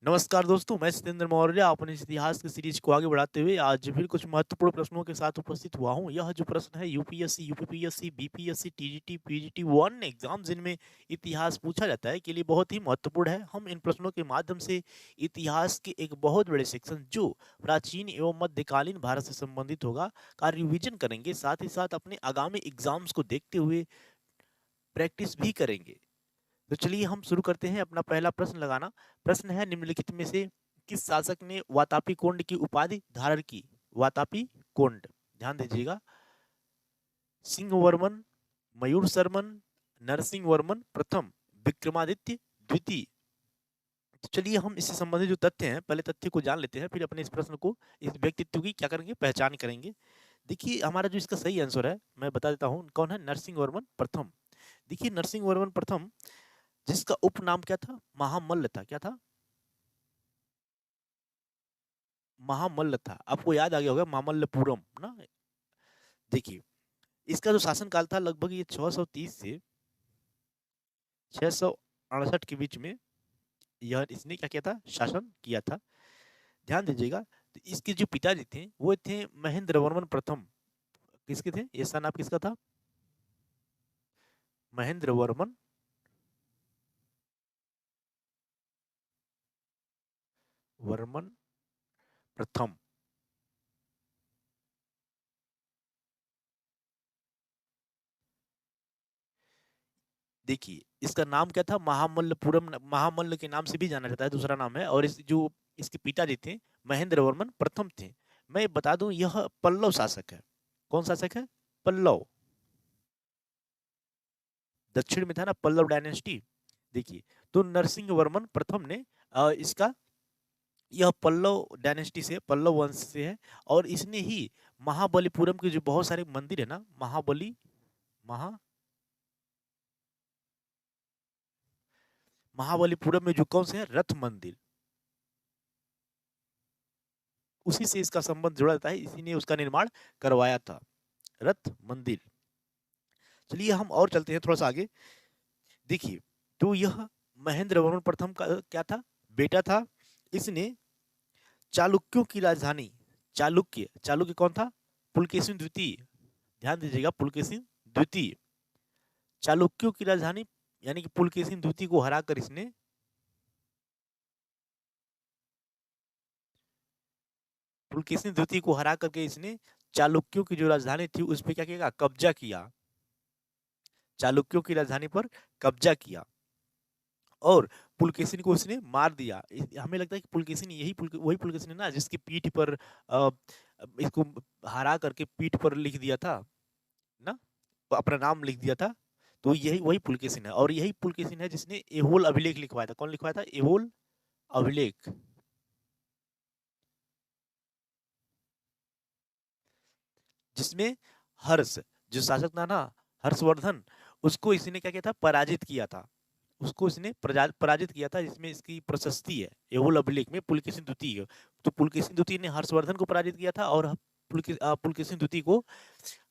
नमस्कार दोस्तों, मैं सत्येंद्र मौर्य अपने इस इतिहास की सीरीज को आगे बढ़ाते हुए आज फिर कुछ महत्वपूर्ण प्रश्नों के साथ उपस्थित हुआ हूं। यह जो प्रश्न है UPSC, UPPSC, BPSC, TGT, PGT one exam जिनमें इतिहास पूछा जाता है के लिए बहुत ही महत्वपूर्ण है। हम इन प्रश्नों के माध्यम से इतिहास के एक बहुत बड़े सेक्शन जो प्राचीन एवं मध्यकालीन भारत से संबंधित होगा का रिविजन करेंगे, साथ ही साथ अपने आगामी एग्जाम्स को देखते हुए प्रैक्टिस भी करेंगे। तो चलिए हम शुरू करते हैं अपना पहला प्रश्न लगाना। प्रश्न है, निम्नलिखित में से किस शासक ने वातापी कोंड की उपाधि धारण की? वातापी कोंड, ध्यान दीजिएगा। सिंहवर्मन, मयूर शर्मन, नरसिंह वर्मन प्रथम, विक्रमादित्य द्वितीय। तो चलिए हम इससे संबंधित जो तथ्य हैं, पहले तथ्य को जान लेते हैं, फिर अपने इस प्रश्न को, इस व्यक्तित्व की क्या करेंगे, पहचान करेंगे। देखिए हमारा जो इसका सही आंसर है मैं बता देता हूँ, कौन है? नरसिंह वर्मन प्रथम। देखिए नरसिंह वर्मन प्रथम, जिसका उपनाम क्या था? महामल्ल था। क्या था? महामल्ल था। आपको याद आ गया होगा मामल्लपुरम ना। देखिए इसका जो शासनकाल था लगभग ये 630 से 668 के बीच में यह इसने क्या किया था? शासन किया था। ध्यान दीजिएगा। तो इसके जो पिताजी थे वो थे महेंद्र वर्मन प्रथम। किसके थे? ये सन आप किसका था? महेंद्र वर्मन वर्मन प्रथम। देखिए इसका नाम क्या था? महामल्लपुरम, महामल्ल के नाम से भी जाना जाता है, दूसरा नाम है। और इस जो इसके पिताजी थे महेंद्र वर्मन प्रथम थे। मैं बता दूं यह पल्लव शासक है। कौन शासक है? पल्लव। दक्षिण में था ना पल्लव डायनेस्टी। देखिए तो नरसिंह वर्मन प्रथम ने इसका, यह पल्लव डायनेस्टी से, पल्लव वंश से है। और इसने ही महाबलीपुरम के जो बहुत सारे मंदिर है ना, महाबली, महा महाबलीपुरम में जो कौन से हैं? रथ मंदिर, उसी से इसका संबंध जुड़ा रहता है, इसी ने उसका निर्माण करवाया था, रथ मंदिर। चलिए हम और चलते हैं थोड़ा सा आगे। देखिए तो यह महेंद्र वर्मन प्रथम का क्या था? बेटा था। इसने चालुक्यों की राजधानी, चालुक्य, चालुक्य कौन था? पुलकेशिन द्वितीय। ध्यान दीजिएगा, पुलकेशिन द्वितीय। चालुक्यों की राजधानी यानी कि पुलकेशिन द्वितीय को हराकर इसने, पुलकेशिन द्वितीय को हरा करके इसने चालुक्यों की जो राजधानी थी उस पर क्या किया? कब्जा किया। चालुक्यों की राजधानी पर कब्जा किया और पुलकेशिन को उसने मार दिया। हमें लगता है कि पुलकेशिन यही वही पुलकेशिन है ना जिसकी पीठ पर इसको हरा करके पीठ पर लिख दिया था ना, अपना नाम लिख दिया था। तो यही वही पुलकेशिन है, और यही पुलकेशिन है जिसने एहोल अभिलेख लिखवाया था। कौन लिखवाया था? एहोल अभिलेख। जिसमें हर्ष, जो शासक था ना, हर्षवर्धन, उसको इसने क्या किया था? पराजित किया था। उसको इसने पराजित किया था, जिसमें इसकी प्रशस्ति है एहोल अभिलेख में पुलकेशिन द्वितीय। तो पुलकेशिन द्वितीय ने हर्षवर्धन को पराजित किया था, और पुलकेशिन द्वितीय को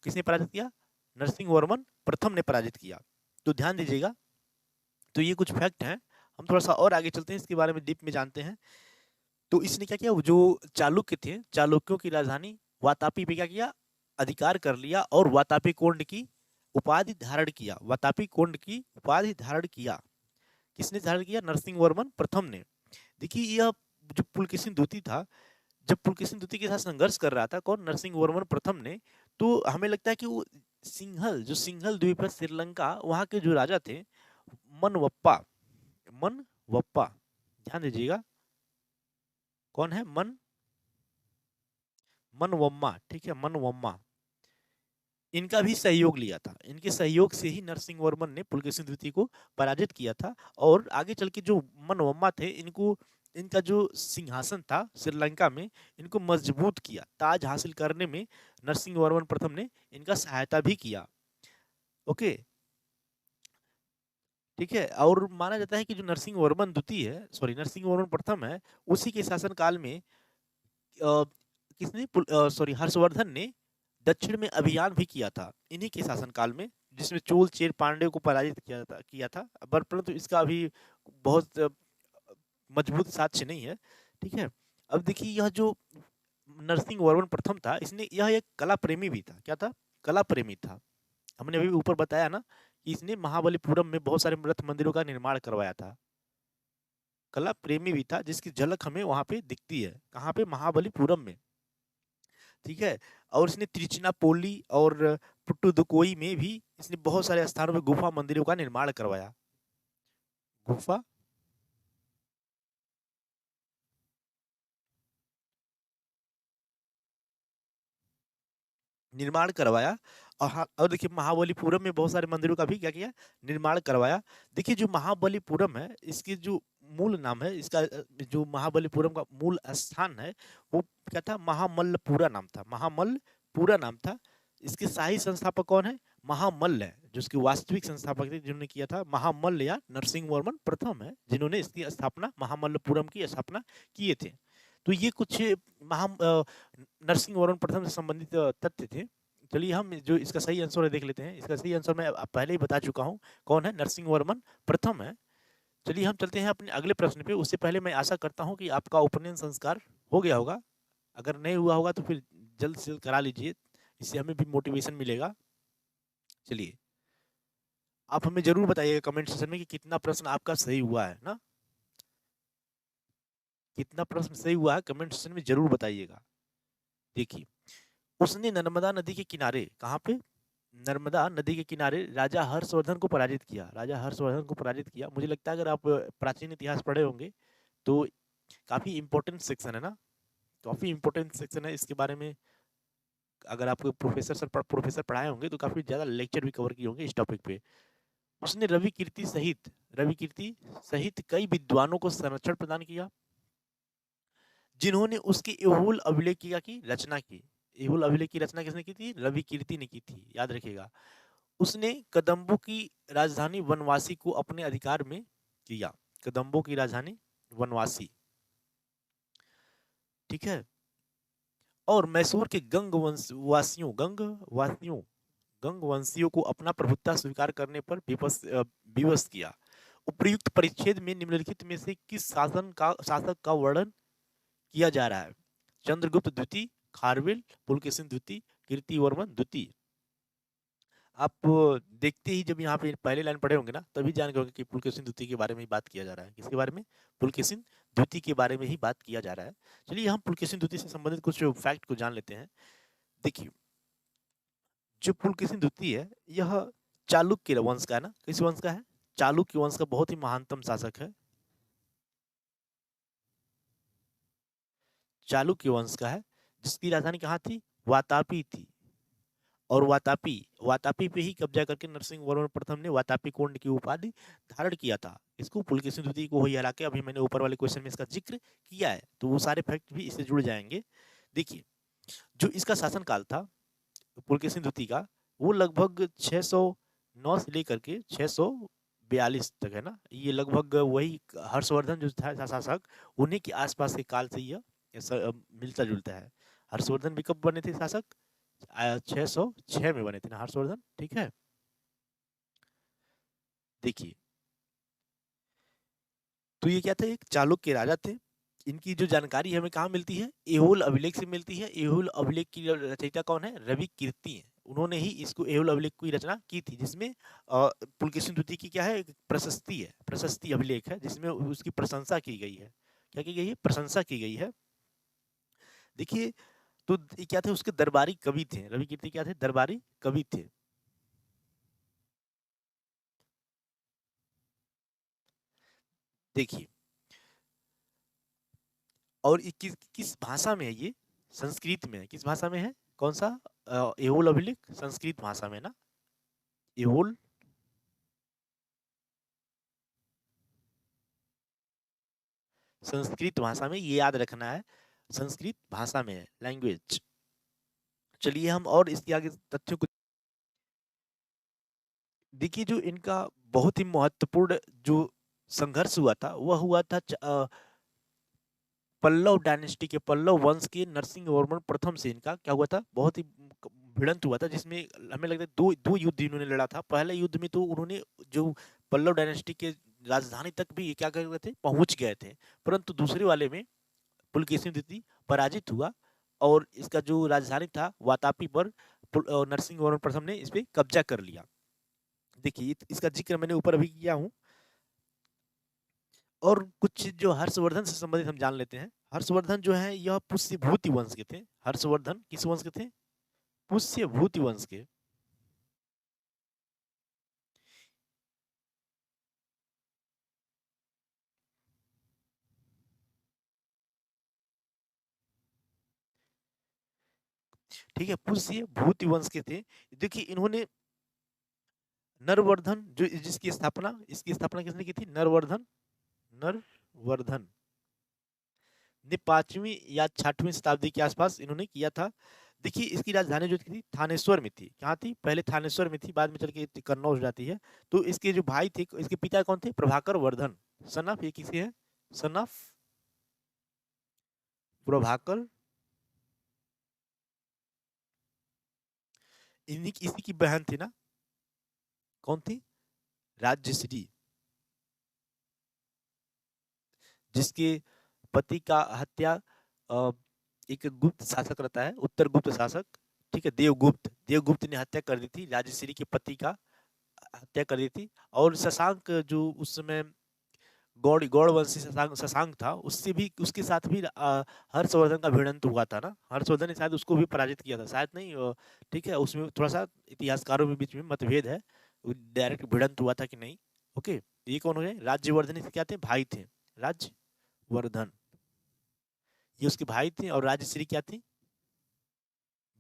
किसने पराजित किया? नरसिंह वर्मन प्रथम ने पराजित किया। तो ध्यान दीजिएगा। तो ये कुछ फैक्ट हैं। हम थोड़ा सा और आगे चलते हैं, इसके बारे में डीप में जानते हैं। तो इसने क्या किया? जो चालुक्य थे, चालुक्यों की राजधानी वातापी पे क्या किया? अधिकार कर लिया और वातापी कोंड की उपाधि धारण किया। वातापी कोंड की उपाधि धारण किया। किसने धारण किया? नरसिंह वर्मन प्रथम ने। देखिए यह जो पुलकेशिन द्वितीय था, जब पुलकेशिन द्वितीय के साथ संघर्ष कर रहा था, कौन? नरसिंह वर्मन प्रथम ने। तो हमें लगता है कि वो सिंहल, जो सिंहल द्वीप है श्रीलंका, वहां के जो राजा थे मनवप्पा, मनवप्पा, ध्यान दीजिएगा, कौन है? मनवम्मा, ठीक है, मनवम्मा। इनका भी सहयोग लिया था। इनके सहयोग से ही नरसिंह वर्मन ने पुलकेशिन द्वितीय को पराजित किया था। और आगे चल के जो मनवम्मा थे, इनको, इनका जो सिंहासन था श्रीलंका में, इनको मजबूत किया। ताज हासिल करने में नरसिंह वर्मन प्रथम ने इनका सहायता भी किया। ओके, ठीक है। और माना जाता है कि जो नरसिंह वर्मन द्वितीय है, सॉरी नरसिंह वर्मन प्रथम है, उसी के शासन काल में किसने, सॉरी, हर्षवर्धन ने दक्षिण में अभियान भी किया था इन्हीं के शासनकाल में, जिसमें चोल चेर पांड्य को पराजित किया था पर परंतु इसका अभी बहुत मजबूत साक्ष्य नहीं है। ठीक है, अब देखिए यह जो नरसिंह वर्मन प्रथम था, इसने यह एक कला प्रेमी भी था। क्या था? कला प्रेमी था। हमने अभी ऊपर बताया ना कि इसने महाबलीपुरम में बहुत सारे रथ मंदिरों का निर्माण करवाया था। कला प्रेमी भी था, जिसकी झलक हमें वहां पे दिखती है। कहाँ पे? महाबलीपुरम में। ठीक है, और इसने तिरुचिनापोली और पुट्टुदुकोई में भी इसने बहुत सारे स्थानों में गुफा मंदिरों का निर्माण करवाया। गुफा निर्माण करवाया। और हाँ, और देखिए महाबलीपुरम में बहुत सारे मंदिरों का भी क्या किया? निर्माण करवाया। देखिए जो महाबलीपुरम है, इसकी जो मूल नाम है इसका, जो महाबलीपुरम का मूल स्थान है वो क्या था? महामल्लपुरा नाम था। महामल्लपुरा नाम था। इसके शाही संस्थापक कौन है? महामल्ल है, जो इसके वास्तविक संस्थापक थे, जिन्होंने किया था महामल्ल या नरसिंह वर्मन प्रथम है, जिन्होंने इसकी स्थापना महामल्लपुरम की स्थापना किए थे। तो ये कुछ नरसिंह वर्मन प्रथम से संबंधित तथ्य थे। चलिए हम जो इसका सही आंसर है देख लेते हैं। इसका सही आंसर मैं पहले ही बता चुका हूँ, कौन है? नरसिंह वर्मन प्रथम है। चलिए हम चलते हैं अपने अगले प्रश्न पे। उससे पहले मैं आशा करता हूँ कि आपका उपनयन संस्कार हो गया होगा। अगर नहीं हुआ होगा तो फिर जल्द से जल्द करा लीजिए, इससे हमें भी मोटिवेशन मिलेगा। चलिए, आप हमें जरूर बताइएगा कमेंट सेक्शन में कि कितना प्रश्न आपका सही हुआ है ना। कितना प्रश्न सही हुआ है कमेंट सेक्शन में जरूर बताइएगा। देखिए, उसने नर्मदा नदी के किनारे, कहाँ पे? नर्मदा नदी के किनारे राजा हर्षवर्धन को पराजित किया। राजा हर्षवर्धन को पराजित किया। मुझे लगता है अगर आप प्राचीन इतिहास पढ़े होंगे तो काफी इंपॉर्टेंट सेक्शन है ना, काफी इंपॉर्टेंट सेक्शन है। इसके बारे में अगर आपको प्रोफेसर पढ़ाए होंगे तो काफी ज्यादा लेक्चर भी कवर किए होंगे इस टॉपिक पे। उसने रवि कीर्ति सहित कई विद्वानों को संरक्षण प्रदान किया, जिन्होंने उसके एहोल अभिलेख की रचना की। एहोल अभिलेख की रचना किसने की थी? रवि कीर्ति ने की थी, याद रखिएगा। उसने कदम्बों की राजधानी वनवासी को अपने अधिकार में किया। कदम्बों की राजधानी वनवासी, ठीक है। और मैसूर के गंगवंशियों को अपना प्रभुत्व स्वीकार करने पर विवश किया। उपर्युक्त परिच्छेद में निम्नलिखित में से किस शासक का वर्णन किया जा रहा है? चंद्रगुप्त द्वितीय, खारवेल, पुलकेशिन द्वितीय, कीर्तिवर्मन द्वितीय। आप देखते ही जब यहाँ पे पहले लाइन पढ़े होंगे ना, तभी जान गए होंगे कि पुलकेशिन द्वितीय के बारे में ही बात किया जा रहा है। किसके बारे में? पुलकेशिन द्वितीय के बारे में ही बात किया जा रहा है। चलिए हम पुलकेशिन द्वितीय से संबंधित कुछ फैक्ट को जान लेते हैं। देखिए, जो पुलकेशिन द्वितीय है यह चालुक्य वंश का है ना। किस वंश का है? चालुक्य वंश का बहुत ही महानतम शासक है। चालुक्य वंश का है, जिसकी राजधानी कहाँ थी? वातापी थी। और वातापी पे ही कब्जा करके नरसिंह वर्मन प्रथम ने वातापी कोंड की उपाधि धारण किया था। इसको पुलकेशिन द्वितीय को ही हरा के, अभी मैंने ऊपर वाले क्वेश्चन में इसका जिक्र किया है, तो वो सारे फैक्ट भी इससे जुड़ जाएंगे। देखिए, जो इसका शासन काल था पुलकेशिन द्वितीय का, वो लगभग 609 से लेकर के 642 तक है ना। ये लगभग वही हर्षवर्धन जो था शासक, उन्हीं के आसपास के काल से यह मिलता जुलता है। हर्षवर्धन भी कब बने थे शासक? 606 में बने थे ना हर्षवर्धन, ठीक है। देखिए, तो ये क्या थे? एक चालुक्य राजा थे। इनकी जो जानकारी हमें कहाँ मिलती है? एहोल अभिलेख से मिलती है। एहोल अभिलेख की रचयिता कौन है? रवि कीर्ति है। उन्होंने ही इसको एहोल अभिलेख की रचना की थी, जिसमें पुलकेशिन द्वितीय की क्या है? एक प्रशस्ति है, प्रशस्ति अभिलेख है, जिसमें उसकी प्रशंसा की गई है। क्या की गई है? प्रशंसा की गई है। देखिए, तो ये क्या थे? उसके दरबारी कवि थे। रवि कीर्ति क्या थे? दरबारी कवि थे। देखिए, और ये किस किस भाषा में है? ये संस्कृत में है। किस भाषा में है? कौन सा? एहोल अभिलेख संस्कृत भाषा में ना। एहोल संस्कृत भाषा में, ये याद रखना है, संस्कृत भाषा में है, लैंग्वेज। चलिए हम और इसके आगे तथ्यों को देखिए। जो इनका बहुत ही महत्वपूर्ण जो संघर्ष हुआ था, वह हुआ था पल्लव डायनेस्टी के, पल्लव वंश के नरसिंह वर्मन प्रथम से इनका क्या हुआ था? बहुत ही भिड़ंत हुआ था, जिसमें हमें लगता है दो दो युद्ध इन्होंने लड़ा था। पहले युद्ध में तो उन्होंने जो पल्लव डायनेस्टी के राजधानी तक भी ये क्या कर गए थे, पहुंच गए थे, परंतु दूसरे वाले में पुलकेशिन द्वितीय पराजित हुआ और इसका जो राजधानी था वातापी पर नरसिंह वर्मन प्रथम ने इस पे कब्जा कर लिया। देखिए इसका जिक्र मैंने ऊपर अभी किया हूँ। और कुछ चीज जो हर्षवर्धन से संबंधित हम जान लेते हैं। हर्षवर्धन जो है यह पुष्यभूति वंश के थे। हर्षवर्धन किस वंश के थे? पुष्यभूति वंश के। ठीक है, पुष्यभूति वंश के थे। देखिए इन्होंने नरवर्धन जो इसकी स्थापना किसने की थी? नरवर्धन। नरवर्धन ने 5वीं या 6वीं शताब्दी के आसपास इन्होंने किया था। देखिए इसकी राजधानी जो थी थानेश्वर में थी। कहाँ थी? पहले थानेश्वर में थी, बाद में चल के कन्नौज हो जाती है। तो इसके जो भाई थे, इसके पिता कौन थे? प्रभाकर वर्धन। सन ऑफ ये किसी है? Son of Prabhakar. इसी की बहन थी ना, कौन थी? राज्यश्री, जिसके पति का हत्या एक गुप्त शासक रहता है, उत्तर गुप्त शासक, ठीक है, देवगुप्त। देवगुप्त ने हत्या कर दी थी राजश्री के पति का, हत्या कर दी थी। और शशांक जो उस समय गौड़ वंशी शशांक शशांक था, उससे भी, उसके साथ भी हर्षवर्धन का भिड़ंत हुआ था ना। हर्षवर्धन ने शायद उसको भी पराजित किया था, शायद नहीं, ठीक है, उसमें थोड़ा सा इतिहासकारों के बीच में मतभेद है, डायरेक्ट भिड़ंत हुआ था कि नहीं। ओके, ये कौन हो गए? राज्यवर्धन से क्या थे? भाई थे। राज्यवर्धन ये उसके भाई थे, और राजश्री क्या थी?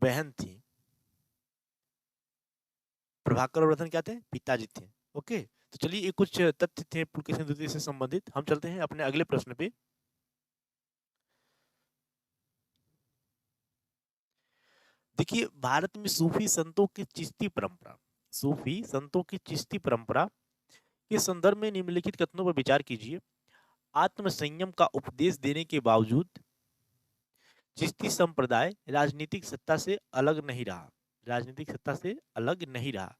बहन थी। प्रभाकर वर्धन क्या थे? पिताजी थे। ओके, तो चलिए ये कुछ तथ्य थे पुलकेशिन द्वितीय से संबंधित। हम चलते हैं अपने अगले प्रश्न पे। देखिए भारत में सूफी संतों की चिश्ती परंपरा, सूफी संतों की चिश्ती परंपरा के संदर्भ में निम्नलिखित कथनों पर विचार कीजिए। आत्म संयम का उपदेश देने के बावजूद चिश्ती संप्रदाय राजनीतिक सत्ता से अलग नहीं रहा। राजनीतिक सत्ता से अलग नहीं रहा।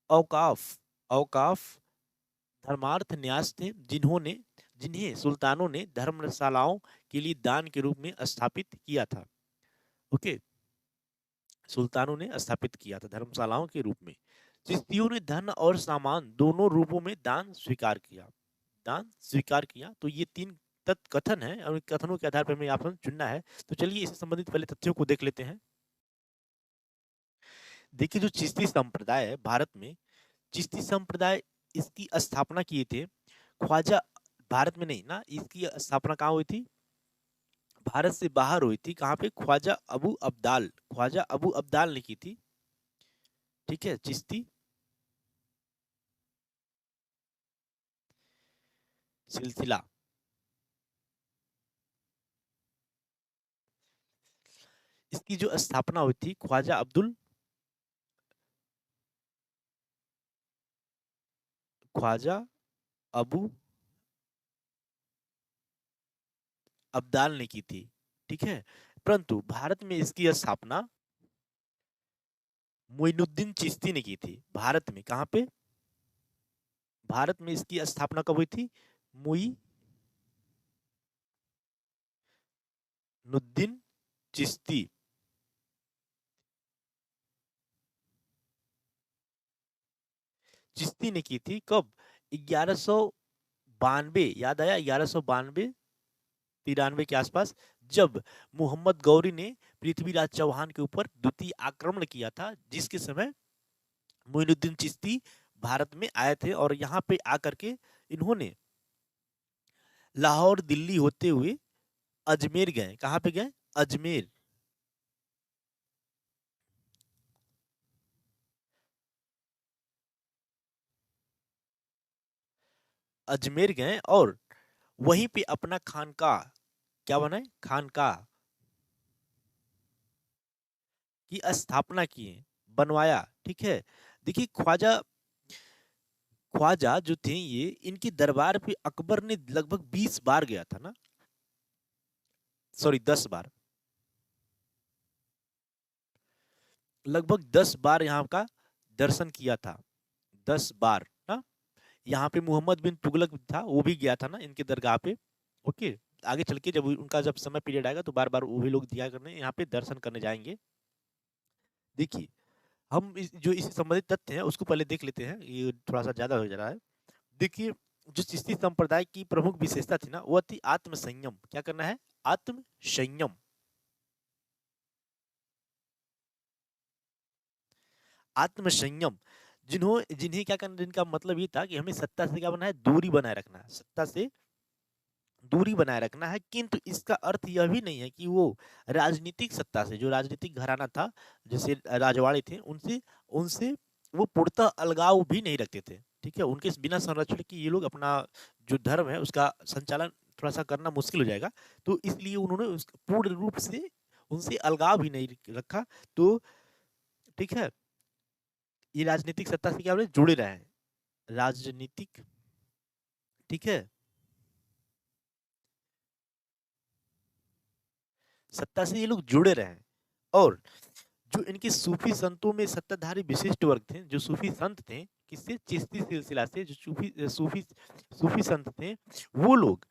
औकाफ, औकाफ धर्मार्थ न्यास थे, जिन्हें सुल्तानों ने धर्मशालाओं के लिए दान के रूप में स्थापित किया था। ओके, सुल्तानों ने स्थापित किया था धर्मशालाओं के रूप में। चिश्तियों ने धन और सामान दोनों रूपों में दान स्वीकार किया। दान स्वीकार किया। तो ये 3 तथ्य कथन है, और कथनों के आधार पर हमें आपको चुनना है। तो चलिए इससे संबंधित पहले तथ्यों को देख लेते हैं। देखिए जो चिश्ती संप्रदाय है भारत में, चिश्ती संप्रदाय इसकी स्थापना किए थे ख्वाजा, भारत में नहीं ना, इसकी स्थापना कहाँ हुई थी? भारत से बाहर हुई थी। कहाँ पे? ख्वाजा अबू अब्दाल, ख्वाजा अबू अब्दाल ने की थी। ठीक है, चिश्ती सिलसिला, इसकी जो स्थापना हुई थी ख्वाजा अबू अब्दाल ने की थी। ठीक है, परंतु भारत में इसकी स्थापना मोइनुद्दीन चिश्ती ने की थी। भारत में कहाँ पे? भारत में इसकी स्थापना कब हुई थी? मोइनुद्दीन चिश्ती, चिश्ती ने की थी। कब? 1192, याद आया? 1192 93 के आसपास, जब मोहम्मद गौरी ने पृथ्वीराज चौहान के ऊपर द्वितीय आक्रमण किया था, जिसके समय मोइनुद्दीन चिश्ती भारत में आए थे। और यहाँ पे आकर के इन्होंने लाहौर दिल्ली होते हुए अजमेर गए। कहाँ पे गए? अजमेर। अजमेर गए और वहीं पे अपना खानकाह, क्या बनाए? खानकाह की स्थापना किए, बनवाया। ठीक है, देखिए ख्वाजा ख्वाजा जो थे ये, इनके दरबार पे अकबर ने लगभग 20 बार गया था ना, सॉरी 10 बार, लगभग 10 बार यहाँ का दर्शन किया था। 10 बार ना, यहाँ पे मोहम्मद बिन तुगलक था, वो भी गया था ना इनके दरगाह पे। ओके, आगे चल के जब उनका जब समय पीरियड आएगा तो बार बार वो भी लोग दिया करने यहाँ पे दर्शन करने जाएंगे। देखिए, हम जो इससे संबंधित तथ्य हैं उसको पहले देख लेते हैं, ये थोड़ा सा ज्यादा हो जा रहा है। देखिए, जो चिश्ती संप्रदाय की प्रमुख विशेषता थी ना, वो थी आत्म संयम। क्या करना है? आत्म संयम। आत्म संयम, जिन्हें क्या करना, जिनका मतलब ये था कि हमें सत्ता से क्या बनाना है? दूरी बनाए रखना है, सत्ता से दूरी बनाए रखना है। किंतु इसका अर्थ यह भी नहीं है कि वो राजनीतिक सत्ता से, जो राजनीतिक घराना था, जैसे राजवाड़े थे, उनसे उनसे वो पूर्णतः अलगाव भी नहीं रखते थे। ठीक है, उनके बिना संरक्षण के ये लोग अपना जो धर्म है उसका संचालन थोड़ा सा करना मुश्किल हो जाएगा। तो इसलिए उन्होंने पूर्ण रूप से उनसे अलगाव भी नहीं रखा। तो ठीक है, ये राजनीतिक सत्ता से क्या बोले, जुड़े रहे हैं, राजनीतिक, ठीक है, सत्ता से ये लोग जुड़े रहे हैं। और जो इनके सूफी संतों में सत्ताधारी विशिष्ट वर्ग थे, जो सूफी संत थे, किससे? चिश्ती सिलसिला से, जो सूफी सूफी संत थे, वो लोग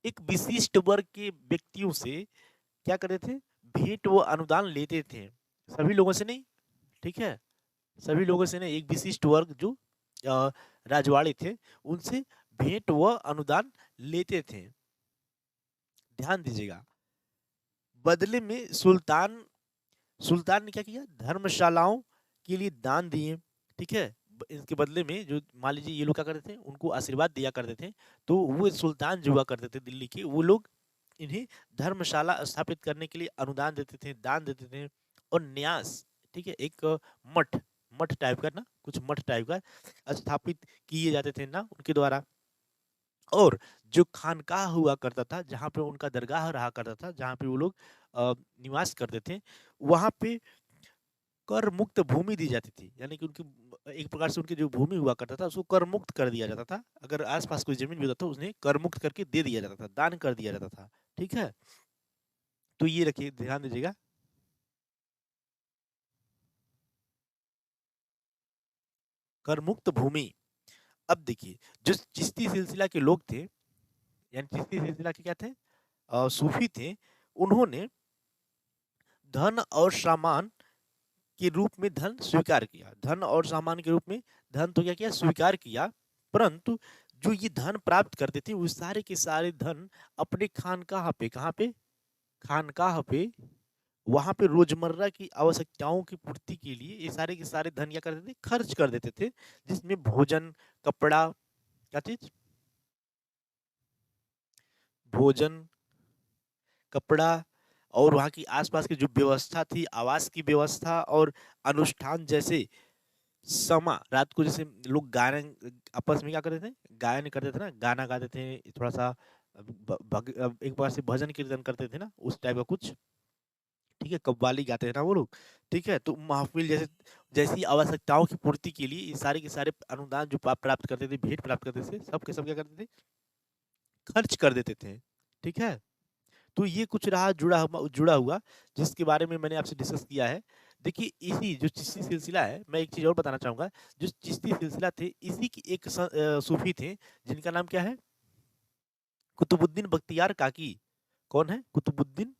एक विशिष्ट वर्ग के व्यक्तियों से क्या करते थे? भेंट व अनुदान लेते थे, सभी लोगों से नहीं। ठीक है, सभी लोगों से नहीं, एक विशिष्ट वर्ग जो अ, राजवाड़े थे, उनसे भेंट व अनुदान लेते थे। ध्यान दीजिएगा, बदले में सुल्तान सुल्तान ने क्या किया? धर्मशालाओं के लिए दान दिए। ठीक है, इसके बदले में जो मान लीजिए ये लोग क्या करते थे, उनको आशीर्वाद दिया करते थे, तो वो सुल्तान जो हुआ करते थे दिल्ली के, वो लोग इन्हें धर्मशाला स्थापित करने के लिए अनुदान देते थे, दान देते थे। और न्यास, ठीक है, एक मठ, मठ टाइप का ना, कुछ मठ टाइप का स्थापित किए जाते थे ना उनके द्वारा। और जो खानकाह हुआ करता था, जहाँ पे उनका दरगाह रहा करता था, जहाँ पे वो लोग निवास करते थे, वहाँ पे कर मुक्त भूमि दी जाती थी। यानी कि उनकी एक प्रकार से उनकी जो भूमि हुआ करता था उसको कर मुक्त कर दिया जाता था। अगर आसपास कोई जमीन भी होता था उन्हें कर मुक्त करके दे दिया जाता था, दान कर दिया जाता था। ठीक है, तो ये रखिए, ध्यान दीजिएगा। कर मुक्त भूमि। अब देखिए, जो चिश्ती सिलसिला के लोग थे, यानी चिश्ती सिलसिला के क्या थे? सूफी थे। उन्होंने धन और सामान के रूप में धन स्वीकार किया, धन और सामान के रूप में धन तो क्या किया? स्वीकार किया। परंतु जो ये धन प्राप्त करते थे, वो सारे के सारे धन अपने खानकाह पे, कहाँ पे? खानकाह पे, वहां पे रोजमर्रा की आवश्यकताओं की पूर्ति के लिए ये सारे के सारे धन क्या करते थे? खर्च कर देते थे, जिसमें भोजन, कपड़ा, क्या चीज? भोजन, कपड़ा, और वहाँ की आसपास की जो व्यवस्था थी, आवास की व्यवस्था और अनुष्ठान, जैसे समा, रात को जैसे लोग गाने आपस में क्या करते थे? गायन करते थे ना, गाना गाते थे, थोड़ा सा एक बार से भजन कीर्तन करते थे ना, उस टाइप का कुछ। ठीक है, कव्वाली गाते हैं ना वो लोग। ठीक है, तो महफिल जैसे जैसी आवश्यकताओं की पूर्ति के लिए ये सारे के सारे अनुदान जो प्राप्त करते थे, भेंट प्राप्त करते थे, सब के सब क्या करते थे? खर्च कर देते थे। ठीक है, तो ये कुछ रहा जुड़ा हुआ, जिसके बारे में मैंने आपसे डिस्कस किया है। देखिए, इसी जो चिश्ती सिलसिला है, मैं एक चीज और बताना चाहूंगा। जो चिश्ती सिलसिला थे, इसी की एक सूफी थे, जिनका नाम क्या है? कुतुबुद्दीन बख्तियार काकी। कौन है कुतुबुद्दीन?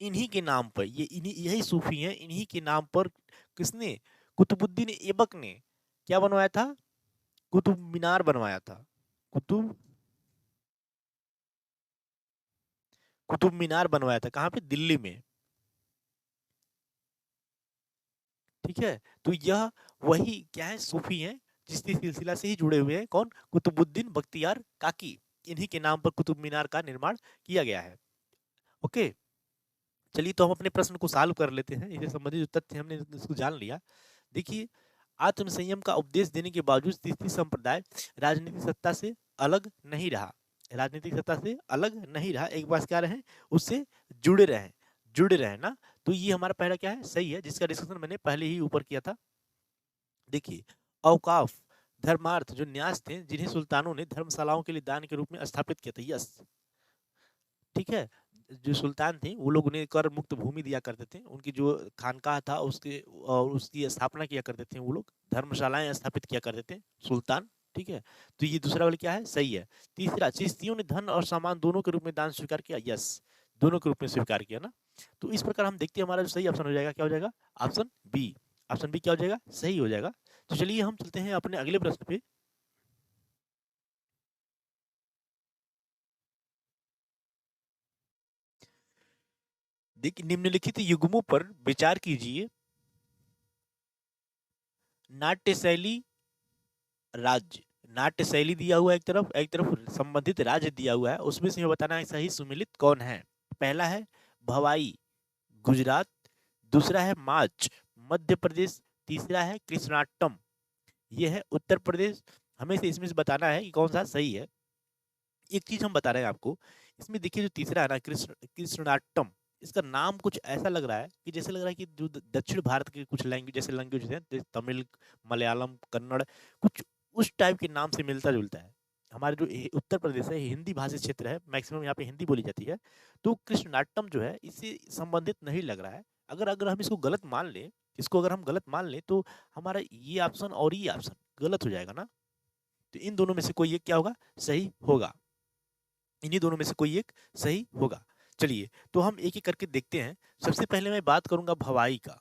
इन्हीं के नाम पर, ये इन्हीं यही सूफी हैं, इन्हीं के नाम पर किसने? कुतुबुद्दीन ऐबक ने क्या बनवाया था? कुतुब मीनार बनवाया था। कुतुब कुतुब मीनार बनवाया था, कहाँ पे? दिल्ली में। ठीक है, तो यह वही क्या है? सूफी हैं, चिश्ती सिलसिला से ही जुड़े हुए हैं। कौन? कुतुबुद्दीन बख्तियार काकी। इन्हीं के नाम पर कुतुब मीनार का निर्माण किया गया है। ओके, चलिए तो हम अपने प्रश्न को सॉल्व कर लेते हैं, इससे संबंधित जो तथ्य हमने इसको जान लिया। देखिए, आत्म संयम का उपदेश देने के बावजूद चिश्ती संप्रदाय राजनीतिक सत्ता से अलग नहीं रहा, राजनीतिक सत्ता से अलग नहीं रहा, एक बार क्या रहे? उससे जुड़े रहे, जुड़े रहे ना। तो ये हमारा पहला क्या है? सही है, जिसका डिस्कशन मैंने पहले ही ऊपर किया था। देखिए, औकाफ धर्मार्थ जो न्यास थे जिन्हें सुल्तानों ने धर्मशालाओं के लिए दान के रूप में स्थापित किया था। यस, ठीक है। जो सुल्तान थे वो लोग उन्हें कर मुक्त भूमि दिया करते थे, उनकी जो खानकाह था उसके और उसकी स्थापना किया करते थे, वो लोग धर्मशालाएं स्थापित किया करते थे सुल्तान। ठीक है, तो ये दूसरा वाला क्या है, सही है। तीसरा, चिश्तियों ने धन और सामान दोनों के रूप में दान स्वीकार किया। यस, दोनों के रूप में स्वीकार किया ना। तो इस प्रकार हम देखते हैं हमारा जो सही ऑप्शन हो जाएगा क्या हो जाएगा, ऑप्शन बी। ऑप्शन बी क्या हो जाएगा, सही हो जाएगा। तो चलिए हम चलते हैं अपने अगले प्रश्न पे। देखिए, निम्नलिखित युग्मों पर विचार कीजिए। नाट्य शैली, राज्य, नाट्य शैली दिया हुआ है एक तरफ संबंधित राज्य दिया हुआ है, उसमें से हमें बताना है सही सुमेलित कौन है। पहला है भवाई, गुजरात। दूसरा है माच, मध्य प्रदेश। तीसरा है कृष्णाटम, ये है उत्तर प्रदेश। हमें से इसमें से बताना है कि कौन सा सही है। एक चीज हम बता रहे हैं आपको, इसमें देखिए जो तीसरा है ना, कृष्णाटम, इसका नाम कुछ ऐसा लग रहा है कि जैसे लग रहा है कि जो दक्षिण भारत के कुछ लैंग्वेज, जैसे लैंग्वेज हैं जैसे तमिल, मलयालम, कन्नड़, कुछ उस टाइप के नाम से मिलता जुलता है। हमारे जो उत्तर प्रदेश है हिंदी भाषी क्षेत्र है, मैक्सिमम यहाँ पे हिंदी बोली जाती है। तो कृष्णाटम जो है इससे संबंधित नहीं लग रहा है। अगर अगर हम इसको गलत मान लें, इसको अगर हम गलत मान लें तो हमारा ये ऑप्शन और ये ऑप्शन गलत हो जाएगा ना। तो इन दोनों में से कोई एक क्या होगा, सही होगा। इन्हीं दोनों में से कोई एक सही होगा। चलिए तो हम एक एक करके देखते हैं। सबसे पहले मैं बात करूंगा भवाई का।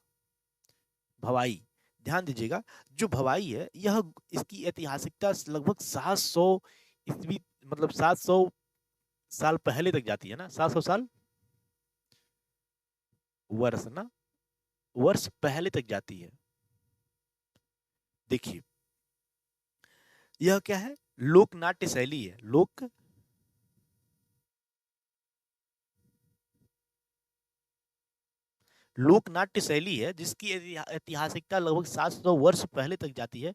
भवाई, ध्यान दीजिएगा, जो भवाई है यह, इसकी ऐतिहासिकता लगभग 700 ईस्वी, मतलब 700 साल पहले तक जाती है ना, 700 साल वर्ष ना, वर्ष पहले तक जाती है। देखिए, यह क्या है, लोक नाट्य शैली है। लोक नाट्य शैली है जिसकी ऐतिहासिकता लगभग 700 वर्ष पहले तक जाती है।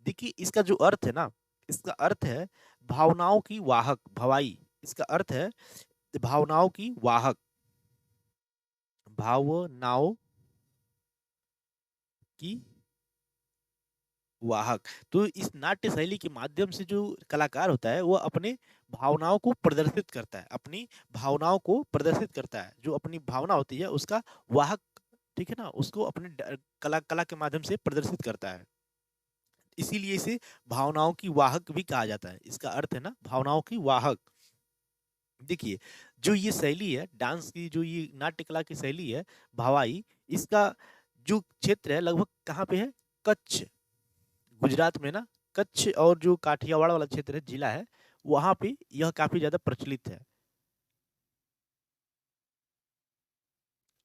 देखिए इसका जो अर्थ है ना, इसका अर्थ है भावनाओं की वाहक। भवाई, इसका अर्थ है भावनाओं की वाहक, भावनाओं की वाहक। तो इस नाट्य शैली के माध्यम से जो कलाकार होता है वो अपने भावनाओं को प्रदर्शित करता है, अपनी भावनाओं को प्रदर्शित करता है। जो अपनी भावना होती है उसका वाहक, ठीक है ना, उसको अपने कला कला के माध्यम से प्रदर्शित करता है। इसीलिए इसे भावनाओं की वाहक भी कहा जाता है। इसका अर्थ है ना भावनाओं की वाहक। देखिए, जो ये शैली है डांस की, जो ये नाट्य कला की शैली है भवाई, इसका जो क्षेत्र है लगभग कहाँ पे है, कच्छ, गुजरात में ना, कच्छ और जो काठियावाड़ वाला क्षेत्र है, जिला है, वहां पे यह काफी ज्यादा प्रचलित है।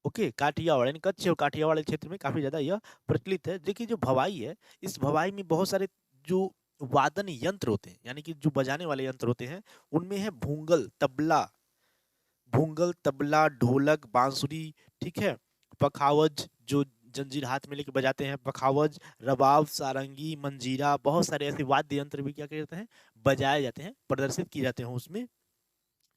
ओके, काठियावाड़ यानी कच्छ और काठियावाड़ क्षेत्र में काफी ज्यादा यह प्रचलित है। देखिए जो भवाई है, इस भवाई में बहुत सारे जो वादन यंत्र होते हैं, यानी कि जो बजाने वाले यंत्र होते हैं, उनमें है भूंगल, तबला, भूंगल, तबला, ढोलक, बांसुरी, ठीक है, पखावज, जो जंजीर हाथ में लेके बजाते हैं, पखावज, रबाब, सारंगी, मंजीरा, बहुत सारे ऐसे वाद्य यंत्र भी क्या कहते हैं, बजाए जाते हैं, प्रदर्शित किए जाते हैं उसमें।